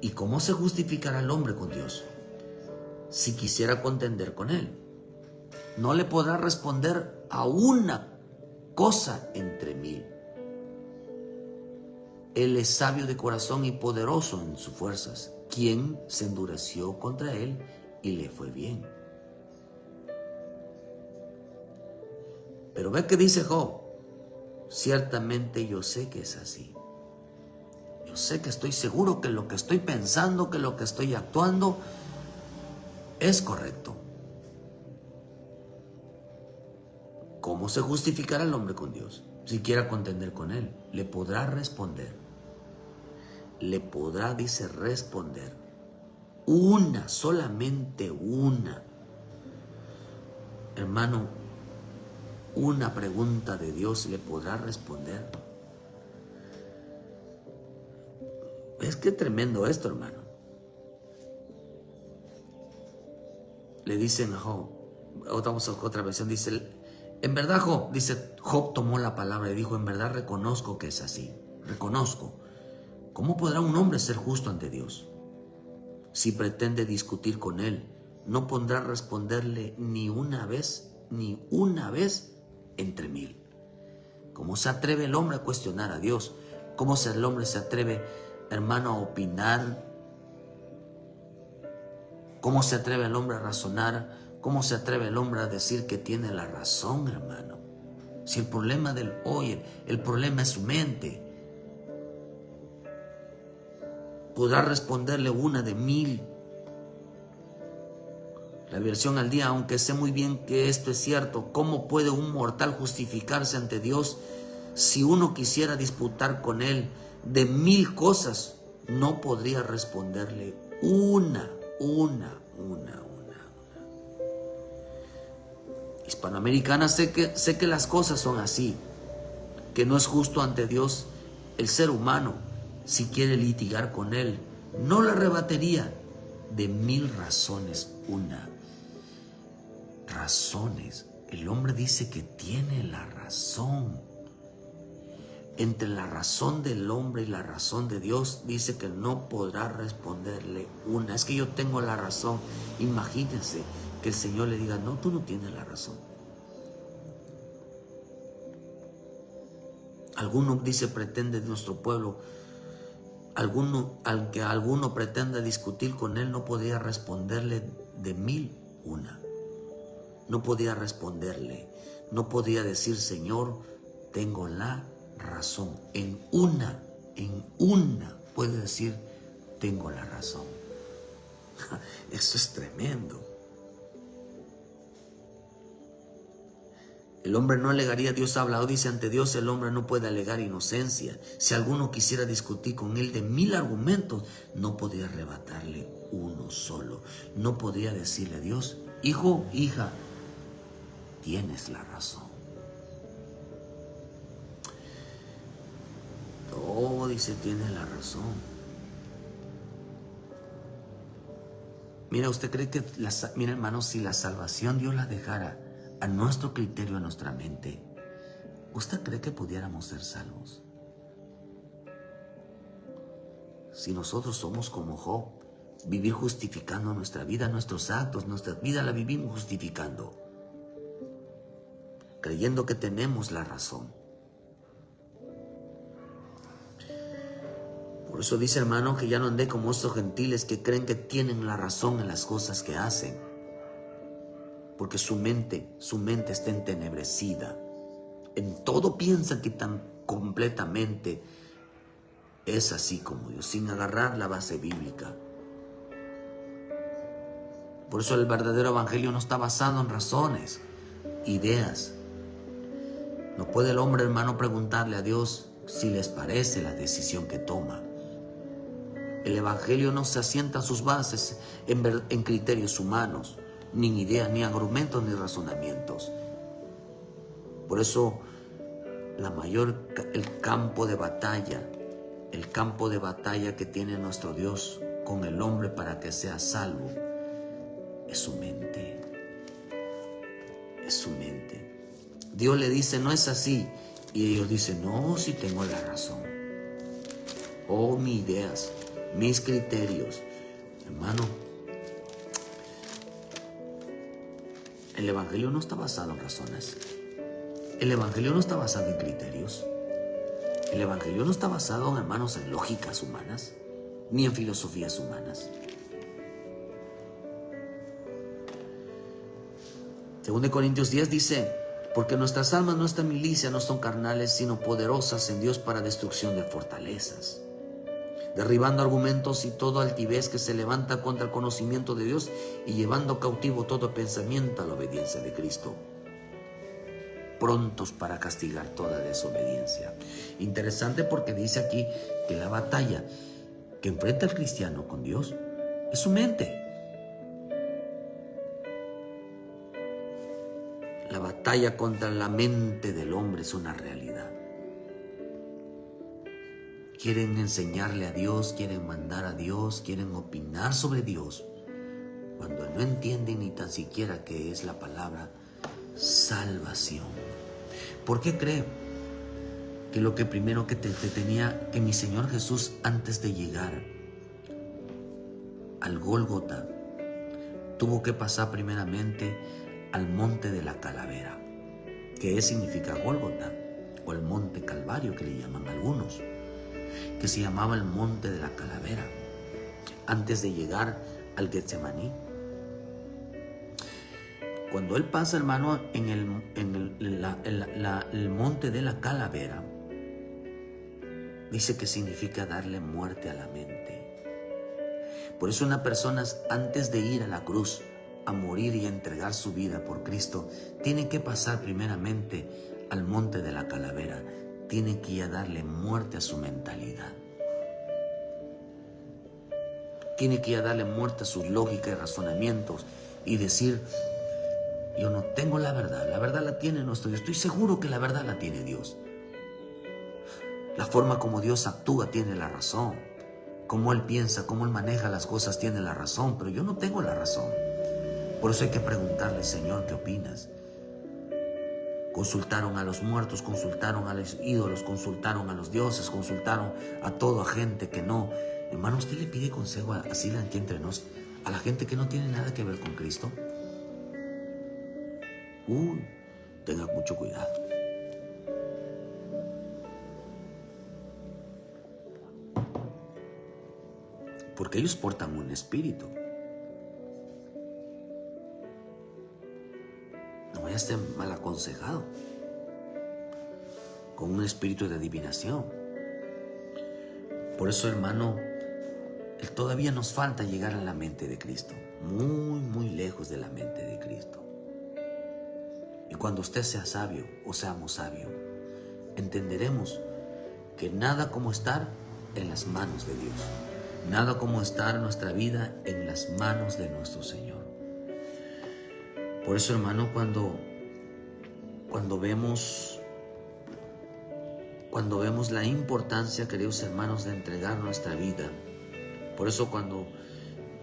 ¿Y cómo se justificará el hombre con Dios si quisiera contender con Él? No le podrá responder a una cosa entre mil. Él es sabio de corazón y poderoso en sus fuerzas. ¿Quién se endureció contra Él y le fue bien? Pero ve que dice Job: ciertamente yo sé que es así. Yo sé que estoy seguro que lo que estoy pensando, que lo que estoy actuando es correcto. ¿Cómo se justificará el hombre con Dios si quiera contender con Él? Le podrá responder. Le podrá, dice, responder. Una, solamente una. Hermano, una pregunta de Dios le podrá responder. Es que tremendo esto, hermano. Le dicen a Job, otra versión, dice, en verdad Job, dice, Job tomó la palabra y dijo, en verdad reconozco que es así, reconozco. ¿Cómo podrá un hombre ser justo ante Dios? Si pretende discutir con Él, no podrá responderle ni una vez entre mil. ¿Cómo se atreve el hombre a cuestionar a Dios? ¿Cómo el hombre se atreve, hermano, a opinar? ¿Cómo se atreve el hombre a razonar? ¿Cómo se atreve el hombre a decir que tiene la razón, hermano? Si el problema del hoy, el problema es su mente. Podrá responderle una de mil. La versión al día, aunque sé muy bien que esto es cierto, ¿cómo puede un mortal justificarse ante Dios si uno quisiera disputar con Él de mil cosas? No podría responderle una. Hispanoamericana, sé que las cosas son así, que no es justo ante Dios el ser humano. Si quiere litigar con Él, no le rebatería de mil razones una. Razones. El hombre dice que tiene la razón. Entre la razón del hombre y la razón de Dios, dice que no podrá responderle una. Es que yo tengo la razón. Imagínense que el Señor le diga, no, tú no tienes la razón. Alguno, dice, pretende de nuestro pueblo, al que alguno pretenda discutir con él, no podría responderle de mil una. No podía responderle, no podía decir, Señor, tengo la razón. En una puede decir, tengo la razón. Eso es tremendo. El hombre no alegaría, Dios ha hablado, dice, ante Dios el hombre no puede alegar inocencia. Si alguno quisiera discutir con él de mil argumentos, no podría arrebatarle uno solo. No podría decirle a Dios, hijo, hija, tienes la razón. Oh, dice, tienes la razón. Mira, ¿usted cree que, mira, hermano, si la salvación Dios la dejara a nuestro criterio, a nuestra mente, ¿usted cree que pudiéramos ser salvos? Si nosotros somos como Job, vivir justificando nuestra vida, nuestros actos, nuestra vida la vivimos justificando, creyendo que tenemos la razón. Por eso dice, hermano, que ya no andé como estos gentiles que creen que tienen la razón en las cosas que hacen, porque su mente está entenebrecida. En todo piensan que tan completamente es así como Dios, sin agarrar la base bíblica. Por eso el verdadero evangelio no está basado en razones, ideas. No puede el hombre, hermano, preguntarle a Dios si les parece la decisión que toma. El evangelio no se asienta a sus bases en criterios humanos, ni en ideas, ni argumentos, ni razonamientos. Por eso el campo de batalla que tiene nuestro Dios con el hombre para que sea salvo, es su mente. Es su mente. Dios le dice, no es así. Y ellos dicen, no, sí tengo la razón. Oh, mis ideas. mis criterios. Hermano, el Evangelio no está basado en razones. El Evangelio no está basado en criterios. El Evangelio no está basado, hermanos, en lógicas humanas, ni en filosofías humanas. 2 Corintios 10 dice, porque nuestras almas, nuestra milicia no son carnales, sino poderosas en Dios para destrucción de fortalezas, derribando argumentos y toda altivez que se levanta contra el conocimiento de Dios y llevando cautivo todo pensamiento a la obediencia de Cristo, prontos para castigar toda desobediencia. Interesante porque dice aquí que la batalla que enfrenta el cristiano con Dios es su mente. La batalla contra la mente del hombre es una realidad. Quieren enseñarle a Dios, quieren mandar a Dios, quieren opinar sobre Dios, cuando no entienden ni tan siquiera qué es la palabra salvación. ¿Por qué cree que lo que primero que tenía que mi Señor Jesús, antes de llegar al Gólgota, tuvo que pasar primeramente al monte de la calavera, que significa Gólgota, o el monte Calvario que le llaman algunos, que se llamaba el monte de la calavera, antes de llegar al Getsemaní? Cuando él pasa, hermano, en el monte de la calavera, dice que significa darle muerte a la mente. Por eso una persona, antes de ir a la cruz, a morir y a entregar su vida por Cristo, tiene que pasar primeramente al monte de la calavera. Tiene que ir a darle muerte a su mentalidad. Tiene que ir a darle muerte a sus lógicas y razonamientos y decir, yo no tengo la verdad la tiene nuestro Dios. Estoy seguro que la verdad la tiene Dios. La forma como Dios actúa tiene la razón. Cómo Él piensa, cómo Él maneja las cosas tiene la razón, pero yo no tengo la razón. Por eso hay que preguntarle, Señor, ¿qué opinas? Consultaron a los muertos, consultaron a los ídolos, consultaron a los dioses, consultaron a toda gente que no. Hermano, ¿usted le pide consejo así aquí entre nos a la gente que no tiene nada que ver con Cristo? Tenga mucho cuidado. Porque ellos portan un espíritu. No vaya a estar mal aconsejado con un espíritu de adivinación. Por eso, hermano, todavía nos falta llegar a la mente de Cristo, muy, muy lejos de la mente de Cristo. Y cuando usted sea sabio o seamos sabios, entenderemos que nada como estar en las manos de Dios, nada como estar nuestra vida en las manos de nuestro Señor. Por eso, hermano, cuando vemos la importancia, queridos hermanos, de entregar nuestra vida, por eso cuando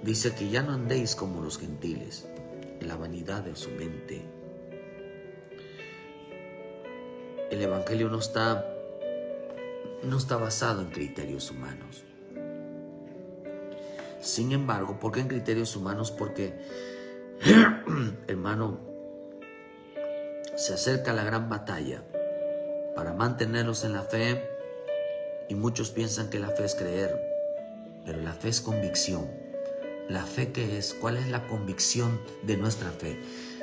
dice que ya no andéis como los gentiles, en la vanidad de su mente, el Evangelio no está basado en criterios humanos. Sin embargo, ¿por qué en criterios humanos? Porque, hermano, se acerca la gran batalla para mantenerlos en la fe, y muchos piensan que la fe es creer, pero la fe es convicción. ¿La fe qué es? ¿Cuál es la convicción de nuestra fe?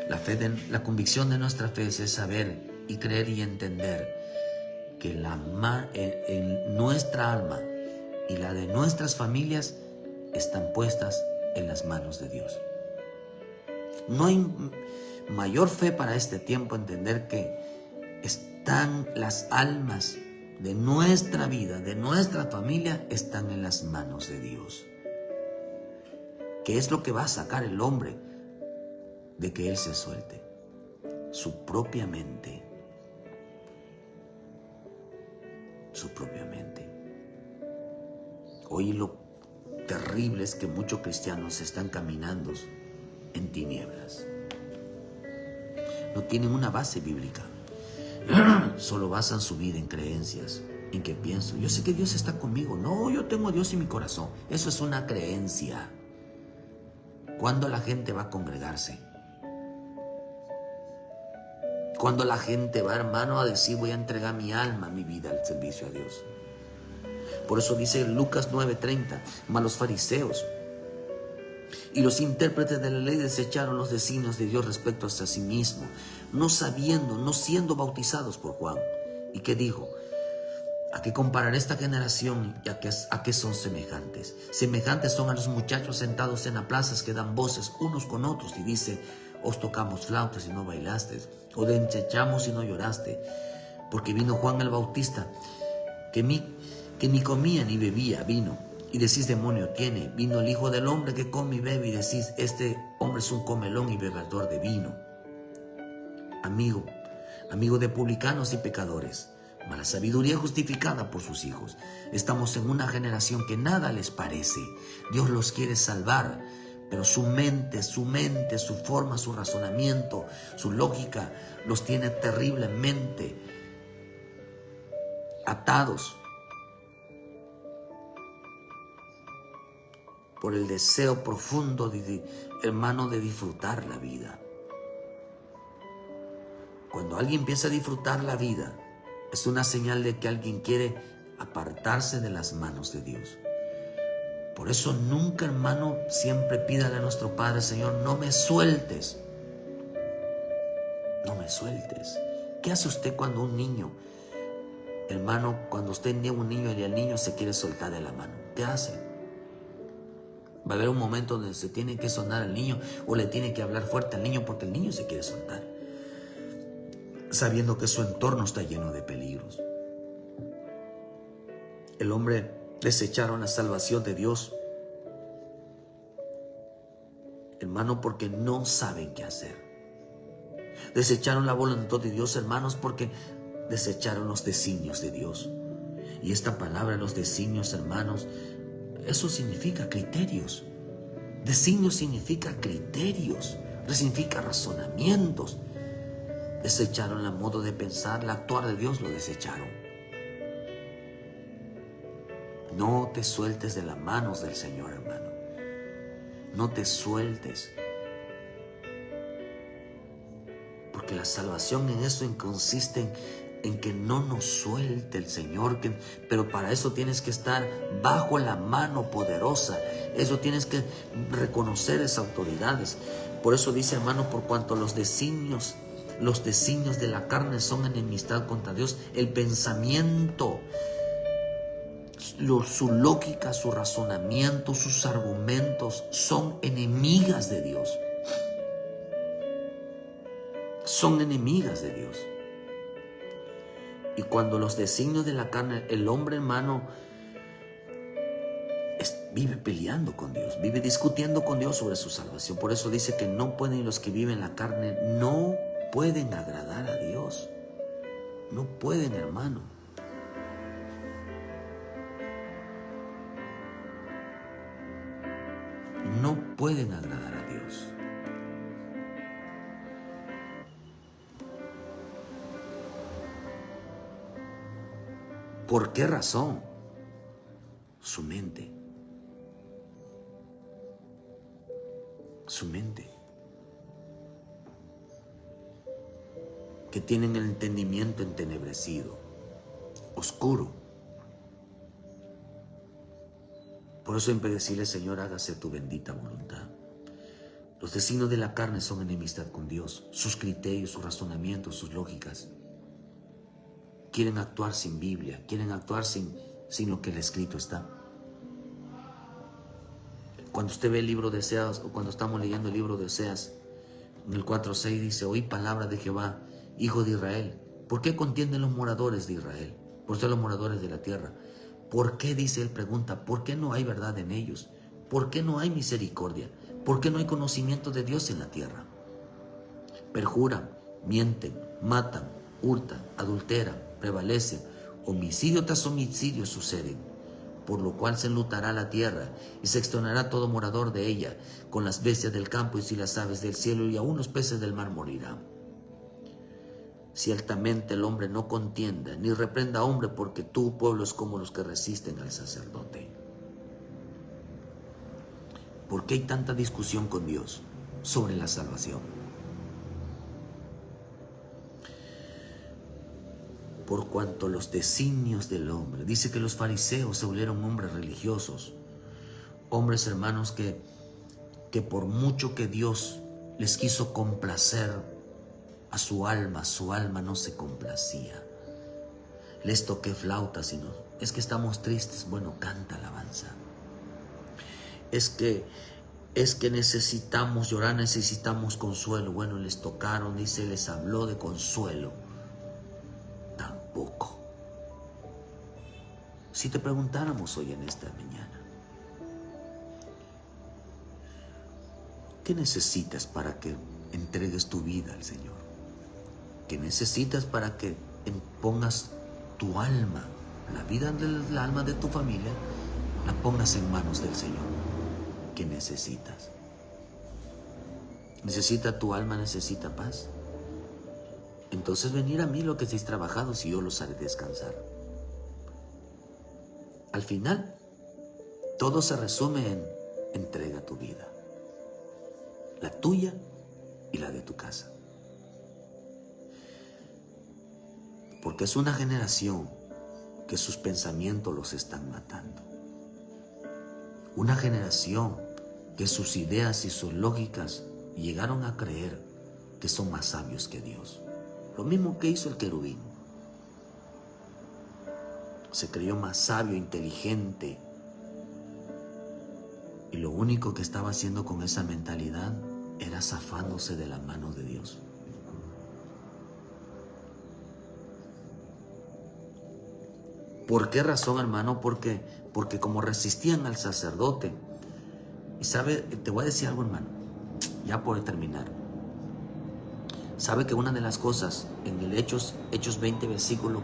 La convicción de nuestra fe es saber y creer y entender que nuestra alma y la de nuestras familias están puestas en las manos de Dios. No hay mayor fe para este tiempo, entender que están las almas de nuestra vida, de nuestra familia, están en las manos de Dios. ¿Qué es lo que va a sacar el hombre de que él se suelte? Su propia mente. Su propia mente. Hoy lo terrible es que muchos cristianos están caminando en tinieblas. No tienen una base bíblica. Solo basan su vida en creencias, en qué pienso. Yo sé que Dios está conmigo. No, yo tengo a Dios en mi corazón. Eso es una creencia. ¿Cuándo la gente va a congregarse? Cuando la gente va, hermano, a decir, voy a entregar mi alma, mi vida al servicio a Dios. Por eso dice Lucas 9:30, mas los fariseos y los intérpretes de la ley desecharon los designios de Dios respecto a sí mismo, no sabiendo, no siendo bautizados por Juan. ¿Y qué dijo? ¿A qué comparar esta generación y a qué son semejantes? Semejantes son a los muchachos sentados en las plazas que dan voces unos con otros y dice, os tocamos flautas y no bailaste, o desechamos y no lloraste, porque vino Juan el Bautista, que ni comía ni bebía vino, y decís demonio tiene. Vino el Hijo del Hombre que come y bebe, y decís este hombre es un comelón y bebedor de vino. Amigo de publicanos y pecadores. Mas la sabiduría justificada por sus hijos. Estamos en una generación que nada les parece. Dios los quiere salvar, pero su mente, su forma, su razonamiento, su lógica los tiene terriblemente atados por el deseo profundo, hermano, de disfrutar la vida. Cuando alguien empieza a disfrutar la vida, es una señal de que alguien quiere apartarse de las manos de Dios. Por eso nunca, hermano, siempre pídale a nuestro Padre, Señor, no me sueltes. No me sueltes. ¿Qué hace usted cuando un niño, hermano, cuando usted niega un niño y el niño se quiere soltar de la mano? ¿Qué hace? Va a haber un momento donde se tiene que sonar al niño o le tiene que hablar fuerte al niño porque el niño se quiere soltar, sabiendo que su entorno está lleno de peligros. El hombre desecharon la salvación de Dios, hermano, porque no saben qué hacer. Desecharon la voluntad de Dios, hermanos, porque desecharon los designios de Dios. Y esta palabra, los designios, hermanos, eso significa criterios. Designios significa criterios, significa razonamientos. Desecharon el modo de pensar, el actuar de Dios lo desecharon. No te sueltes de las manos del Señor, hermano. No te sueltes. Porque la salvación en eso consiste en que no nos suelte el Señor. Pero para eso tienes que estar bajo la mano poderosa. Eso tienes que reconocer esas autoridades. Por eso dice, hermano, por cuanto los designios de la carne son enemistad contra Dios. El pensamiento, su lógica, su razonamiento, sus argumentos son enemigas de Dios. Son enemigas de Dios. Y cuando los designios de la carne, el hombre, hermano, vive peleando con Dios, vive discutiendo con Dios sobre su salvación. Por eso dice que no pueden, los que viven la carne no pueden agradar a Dios. No pueden, hermano. No pueden agradar a Dios. ¿Por qué razón? Su mente. Su mente. Que tienen el entendimiento entenebrecido, oscuro. Por eso siempre decirle, Señor, hágase tu bendita voluntad. Los designios de la carne son enemistad con Dios. Sus criterios, sus razonamientos, sus lógicas. Quieren actuar sin Biblia, quieren actuar sin lo que el escrito está. Cuando usted ve el libro de Oseas, o cuando estamos leyendo el libro de Oseas, en el 4:6 dice, oí palabra de Jehová, hijo de Israel. ¿Por qué contienden los moradores de Israel? Por ser los moradores de la tierra. ¿Por qué, dice él, pregunta, por qué no hay verdad en ellos? ¿Por qué no hay misericordia? ¿Por qué no hay conocimiento de Dios en la tierra? Perjuran, mienten, matan, hurtan, adulteran, prevalecen, homicidio tras homicidio suceden, por lo cual se enlutará la tierra y se extenuará todo morador de ella, con las bestias del campo y si las aves del cielo y aún los peces del mar morirán. Ciertamente el hombre no contienda, ni reprenda a hombre, porque tu pueblo es como los que resisten al sacerdote. ¿Por qué hay tanta discusión con Dios sobre la salvación? Por cuanto los designios del hombre, dice que los fariseos se volvieron hombres religiosos, hombres hermanos que por mucho que Dios les quiso complacer a su alma no se complacía. Les toqué flauta, sino es que estamos tristes, bueno, canta alabanza. Es que necesitamos llorar, necesitamos consuelo. Bueno, les tocaron, dice, les habló de consuelo. Tampoco. Si te preguntáramos hoy en esta mañana, ¿qué necesitas para que entregues tu vida al Señor? ¿Qué necesitas para que pongas tu alma, la vida del alma de tu familia, la pongas en manos del Señor? ¿Qué necesitas? ¿Necesita tu alma, necesita paz? Entonces venir a mí lo que estéis trabajado, si yo los haré descansar. Al final, todo se resume en entrega tu vida, la tuya y la de tu casa. Porque es una generación que sus pensamientos los están matando. Una generación que sus ideas y sus lógicas llegaron a creer que son más sabios que Dios. Lo mismo que hizo el querubín. Se creyó más sabio, inteligente. Y lo único que estaba haciendo con esa mentalidad era zafándose de la mano de Dios. ¿Por qué razón, hermano? Porque como resistían al sacerdote. Y sabe, te voy a decir algo, hermano, ya por terminar. Sabe que una de las cosas en el Hechos 20, versículo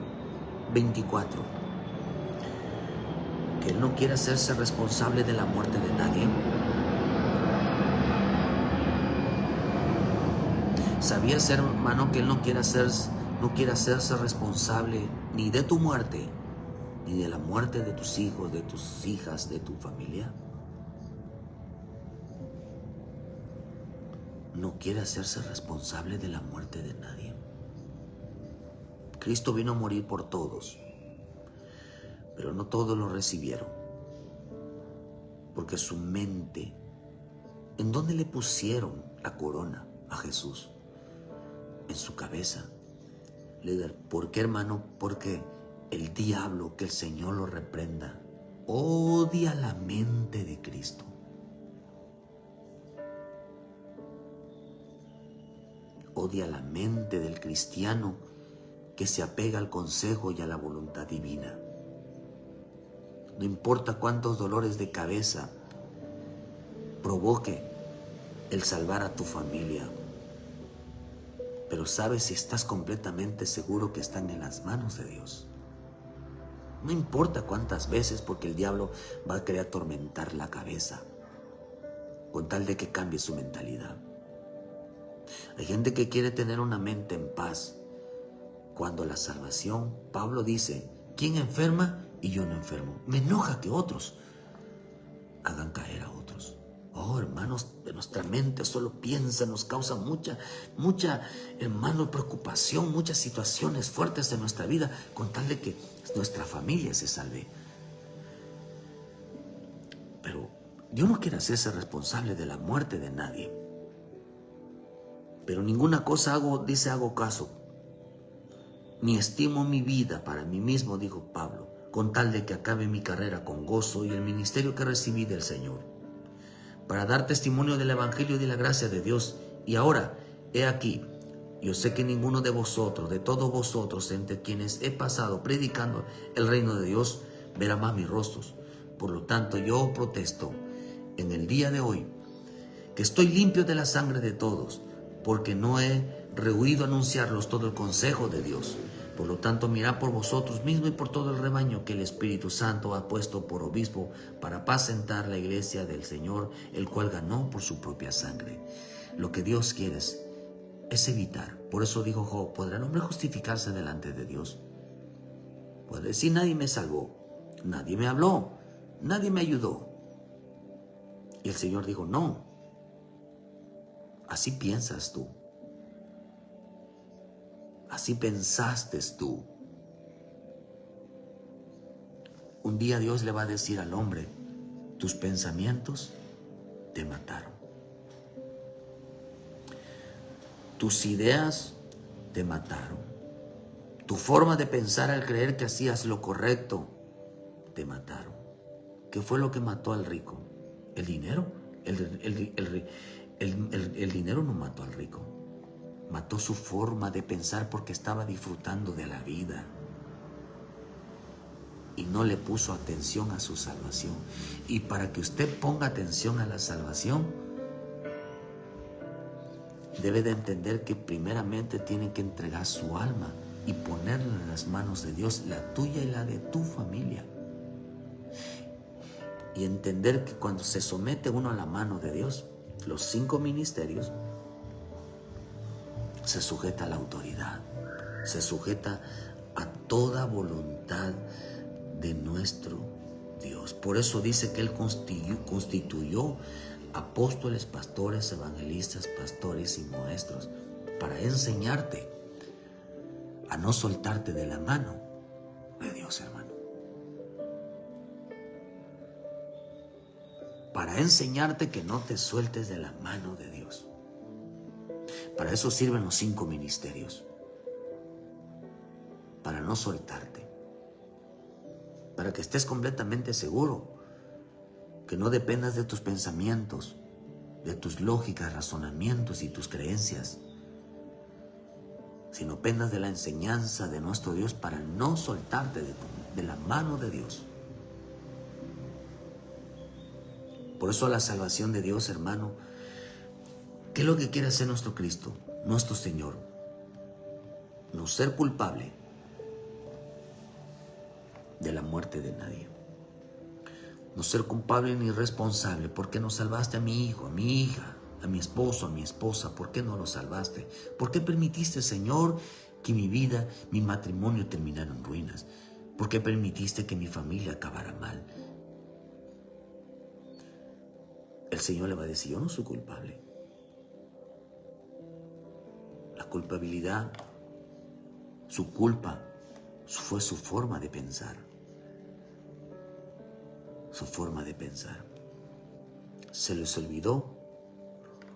24, que Él no quiere hacerse responsable de la muerte de nadie. ¿Sabías, hermano, que Él no quiere hacerse responsable ni de tu muerte, ni de la muerte de tus hijos, de tus hijas, de tu familia? No quiere hacerse responsable de la muerte de nadie. Cristo vino a morir por todos, pero no todos lo recibieron. Porque su mente, ¿en dónde le pusieron la corona a Jesús? En su cabeza. ¿Por qué, hermano? Porque el diablo, que el Señor lo reprenda, odia la mente de Cristo. Odia la mente del cristiano que se apega al consejo y a la voluntad divina. No importa cuántos dolores de cabeza provoque el salvar a tu familia, pero sabes si estás completamente seguro que están en las manos de Dios. No importa cuántas veces, porque el diablo va a querer atormentar la cabeza con tal de que cambie su mentalidad. Hay gente que quiere tener una mente en paz, cuando la salvación, Pablo dice, ¿quién enferma y yo no enfermo? Me enoja que otros hagan caer a otros. Oh, hermanos, de nuestra mente solo piensa, nos causa mucha, hermano, preocupación, muchas situaciones fuertes de nuestra vida, con tal de que nuestra familia se salve. Pero Dios no quiere hacerse responsable de la muerte de nadie. Pero ninguna cosa hago caso, ni estimo mi vida para mí mismo, dijo Pablo, con tal de que acabe mi carrera con gozo y el ministerio que recibí del Señor, para dar testimonio del Evangelio y de la gracia de Dios. Y ahora, he aquí, yo sé que ninguno de vosotros, de todos vosotros, entre quienes he pasado predicando el reino de Dios, verá más mis rostros. Por lo tanto, yo protesto en el día de hoy que estoy limpio de la sangre de todos, porque no he rehuido anunciarlos todo el consejo de Dios. Por lo tanto, mirad por vosotros mismos y por todo el rebaño que el Espíritu Santo ha puesto por obispo para apacentar la iglesia del Señor, el cual ganó por su propia sangre. Lo que Dios quiere es es evitar. Por eso dijo Job, ¿podrá el hombre justificarse delante de Dios? Puede decir, nadie me salvó, nadie me habló, nadie me ayudó. Y el Señor dijo, no, así piensas tú, así pensaste tú. Un día Dios le va a decir al hombre, tus pensamientos te mataron. Tus ideas te mataron. Tu forma de pensar al creer que hacías lo correcto te mataron. ¿Qué fue lo que mató al rico? ¿El dinero? El dinero no mató al rico. Mató su forma de pensar porque estaba disfrutando de la vida y no le puso atención a su salvación. Y para que usted ponga atención a la salvación, debe de entender que primeramente tiene que entregar su alma y ponerla en las manos de Dios, la tuya y la de tu familia. Y entender que cuando se somete uno a la mano de Dios, los 5 ministerios, se sujeta a la autoridad, se sujeta a toda voluntad de nuestro Dios. Por eso dice que Él constituyó apóstoles, pastores, evangelistas, pastores y maestros para enseñarte a no soltarte de la mano de Dios, hermano. Para enseñarte que no te sueltes de la mano de Dios. Para eso sirven los 5 ministerios. Para no soltarte. Para que estés completamente seguro. Que no dependas de tus pensamientos, de tus lógicas, razonamientos y tus creencias. Sino dependas de la enseñanza de nuestro Dios para no soltarte de la mano de Dios. Por eso la salvación de Dios, hermano, ¿qué es lo que quiere hacer nuestro Cristo, nuestro Señor? No ser culpable de la muerte de nadie. No ser culpable ni responsable. ¿Por qué no salvaste a mi hijo, a mi hija, a mi esposo, a mi esposa? ¿Por qué no lo salvaste? ¿Por qué permitiste, Señor, que mi vida, mi matrimonio terminara en ruinas? ¿Por qué permitiste que mi familia acabara mal? El Señor le va a decir, yo no soy culpable. La culpabilidad, su culpa, fue su forma de pensar. Su forma de pensar. Se les olvidó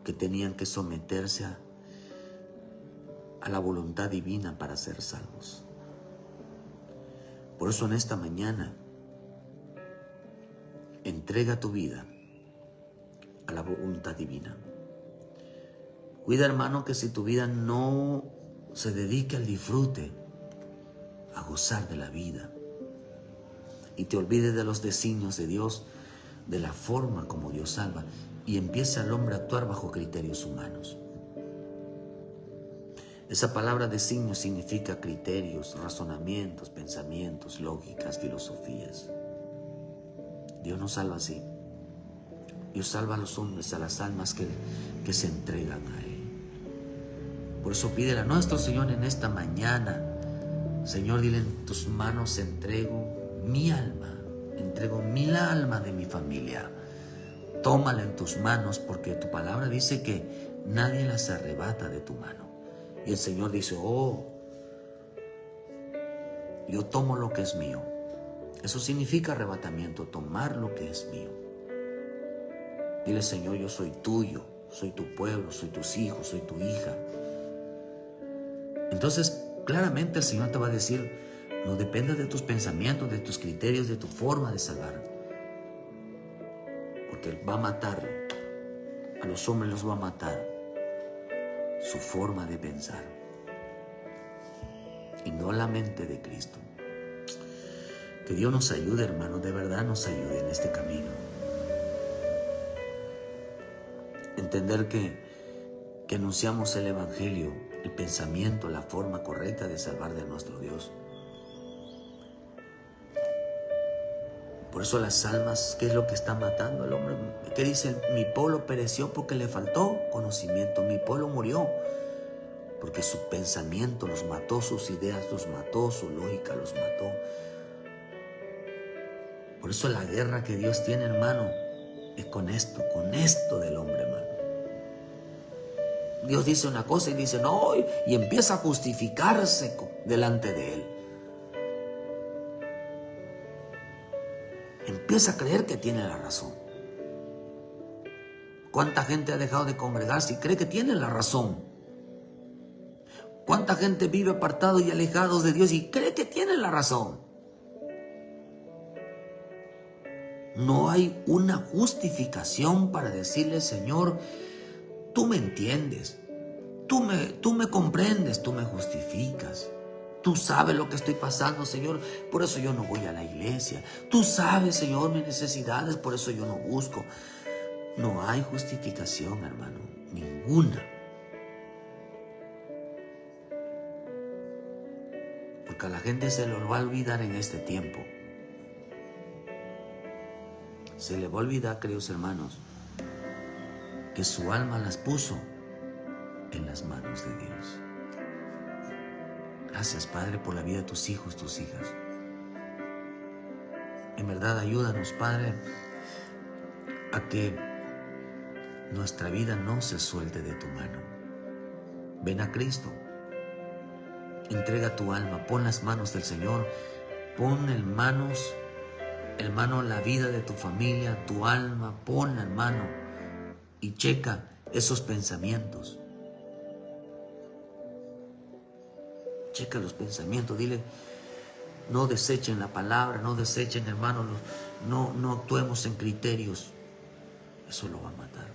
que tenían que someterse a la voluntad divina para ser salvos. Por eso en esta mañana, entrega tu vida a la voluntad divina. Cuida, hermano, que si tu vida no se dedique al disfrute, a gozar de la vida, y te olvides de los designios de Dios, de la forma como Dios salva, y empieza el hombre a actuar bajo criterios humanos. Esa palabra designio significa criterios, razonamientos, pensamientos, lógicas, filosofías. Dios no salva así. Dios salva a los hombres, a las almas que se entregan a Él. Por eso pídele a nuestro Señor en esta mañana, Señor, dile, en tus manos entrego mi alma de mi familia. Tómala en tus manos, porque tu palabra dice que nadie las arrebata de tu mano. Y el Señor dice, yo tomo lo que es mío. Eso significa arrebatamiento, tomar lo que es mío. Dile, Señor, yo soy tuyo, soy tu pueblo, soy tus hijos, soy tu hija. Entonces, claramente el Señor te va a decir, no dependa de tus pensamientos, de tus criterios, de tu forma de salvar. Porque Él va a matar, a los hombres los va a matar su forma de pensar. Y no la mente de Cristo. Que Dios nos ayude, hermano, de verdad nos ayude en este camino. Entender que anunciamos el Evangelio, el pensamiento, la forma correcta de salvar de nuestro Dios. Por eso las almas, ¿qué es lo que está matando al hombre? ¿Qué dice? Mi pueblo pereció porque le faltó conocimiento. Mi pueblo murió porque su pensamiento los mató, sus ideas los mató, su lógica los mató. Por eso la guerra que Dios tiene, hermano, es con esto del hombre, hermano. Dios dice una cosa y dice no, y empieza a justificarse delante de Él. Empieza a creer que tiene la razón. ¿Cuánta gente ha dejado de congregarse y cree que tiene la razón? ¿Cuánta gente vive apartado y alejados de Dios y cree que tiene la razón? No hay una justificación para decirle, Señor, tú me entiendes, tú me comprendes, tú me justificas. Tú sabes lo que estoy pasando, Señor, por eso yo no voy a la iglesia. Tú sabes, Señor, mis necesidades, por eso yo no busco. No hay justificación, hermano, ninguna. Porque a la gente se le va a olvidar en este tiempo. Se le va a olvidar, queridos hermanos, que su alma las puso en las manos de Dios. Gracias, Padre, por la vida de tus hijos, tus hijas. En verdad, ayúdanos, Padre, a que nuestra vida no se suelte de tu mano. Ven a Cristo. Entrega tu alma. Pon las manos del Señor. Pon en manos, hermano, la vida de tu familia, tu alma. Pon en mano y checa esos pensamientos. Checa los pensamientos. Dile, no desechen la palabra, no desechen, hermano, no actuemos en criterios. Eso lo va a matar.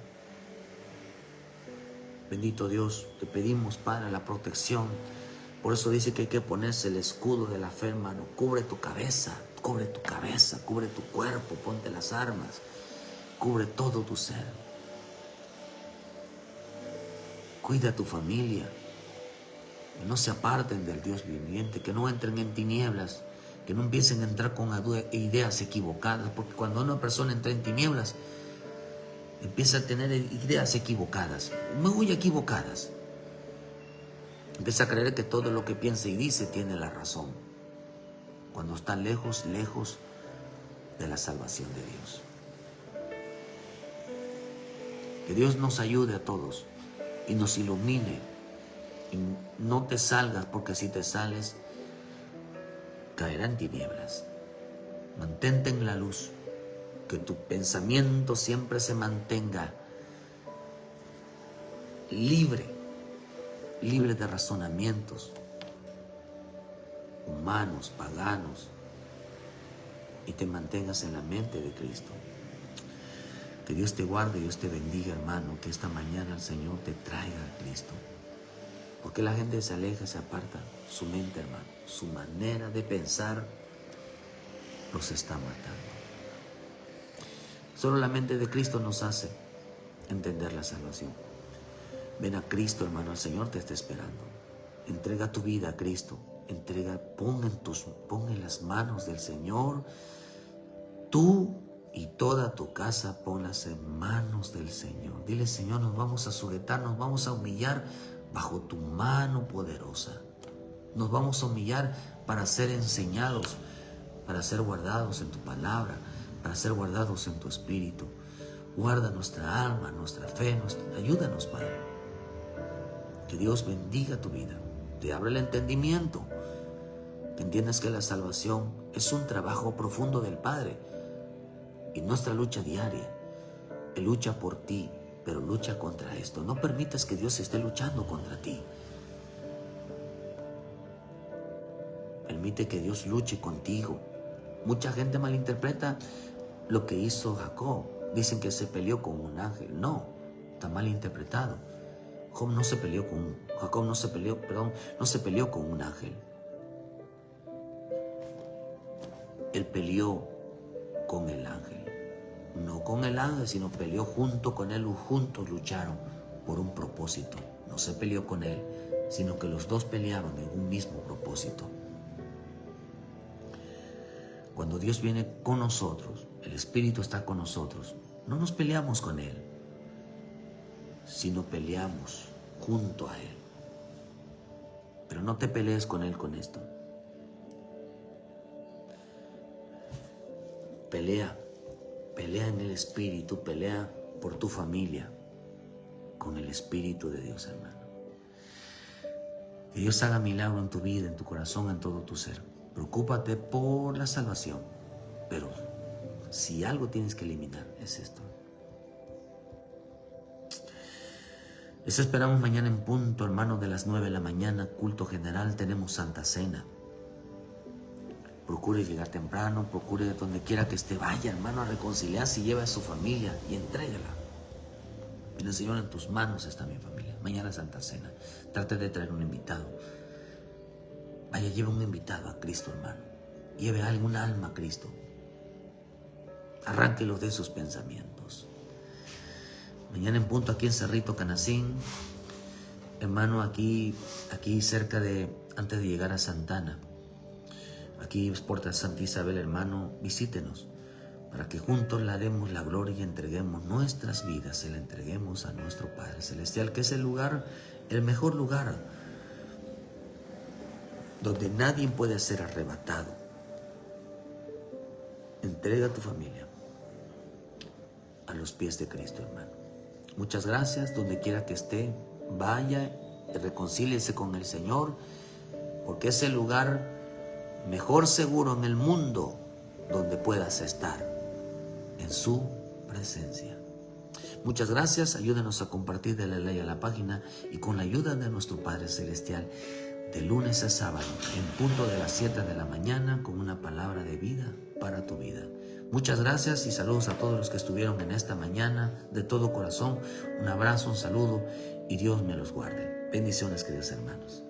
Bendito Dios, te pedimos, Padre, la protección. Por eso dice que hay que ponerse el escudo de la fe, hermano. Cubre tu cabeza, cubre tu cuerpo, ponte las armas, cubre todo tu ser. Cuida a tu familia. Que no se aparten del Dios viviente, que no entren en tinieblas, que no empiecen a entrar con ideas equivocadas, porque cuando una persona entra en tinieblas, empieza a tener ideas equivocadas, muy equivocadas. Empieza a creer que todo lo que piensa y dice tiene la razón, cuando está lejos de la salvación de Dios. Que Dios nos ayude a todos y nos ilumine. Y no te salgas, porque si te sales, caerán tinieblas. Mantente en la luz, que tu pensamiento siempre se mantenga libre de razonamientos humanos, paganos, y te mantengas en la mente de Cristo. Que Dios te guarde, Dios te bendiga, hermano, que esta mañana el Señor te traiga a Cristo. Porque la gente se aleja, se aparta. Su mente, hermano, su manera de pensar los está matando. Solo la mente de Cristo nos hace entender la salvación. Ven a Cristo, hermano, el Señor te está esperando. Entrega tu vida a Cristo. Pon en las manos del Señor. Tú y toda tu casa ponlas en manos del Señor. Dile, Señor, nos vamos a sujetar, nos vamos a humillar bajo tu mano poderosa. Nos vamos a humillar para ser enseñados, para ser guardados en tu palabra, para ser guardados en tu espíritu. Guarda nuestra alma, nuestra fe, ayúdanos, Padre. Que Dios bendiga tu vida, te abra el entendimiento, que entiendas que la salvación es un trabajo profundo del Padre y nuestra lucha diaria. Él lucha por ti, pero lucha contra esto. No permitas que Dios esté luchando contra ti. Permite que Dios luche contigo. Mucha gente malinterpreta lo que hizo Jacob. Dicen que se peleó con un ángel. No, está mal interpretado. Jacob no se peleó con un ángel. Él peleó con el ángel. No con el ángel, sino peleó junto con él. Juntos lucharon por un propósito. No se peleó con él, sino que los dos peleaban en un mismo propósito. Cuando Dios viene con nosotros, el Espíritu está con nosotros, no nos peleamos con Él, sino peleamos junto a Él. Pero no te pelees con él con esto. Pelea en el Espíritu, pelea por tu familia con el Espíritu de Dios, hermano. Que Dios haga milagro en tu vida, en tu corazón, en todo tu ser. Preocúpate por la salvación, pero si algo tienes que eliminar es esto. Les esperamos mañana en punto, hermano, de las 9 de la mañana, culto general, tenemos Santa Cena. Procure llegar temprano, procure donde quiera que esté, vaya, hermano, a reconciliarse y lleve a su familia y entrégala. Mira, Señor, en tus manos está mi familia. Mañana Santa Cena. Trate de traer un invitado. Vaya, lleve un invitado a Cristo, hermano. Lleve algún alma a Cristo. Arránquelo de sus pensamientos. Mañana en punto aquí en Cerrito Canacín. Hermano, aquí cerca de, antes de llegar a Santana. Aquí es Puerta Santa Isabel, hermano, visítenos. Para que juntos le demos la gloria y entreguemos nuestras vidas, se la entreguemos a nuestro Padre Celestial, que es el lugar, el mejor lugar, donde nadie puede ser arrebatado. Entrega a tu familia a los pies de Cristo, hermano. Muchas gracias, donde quiera que esté, vaya, reconcíliese con el Señor, porque es el lugar mejor seguro en el mundo donde puedas estar, en su presencia. Muchas gracias, ayúdenos a compartir de la ley a la página y con la ayuda de nuestro Padre Celestial, de lunes a sábado, en punto de las 7 de la mañana, con una palabra de vida para tu vida. Muchas gracias y saludos a todos los que estuvieron en esta mañana, de todo corazón. Un abrazo, un saludo y Dios me los guarde. Bendiciones, queridos hermanos.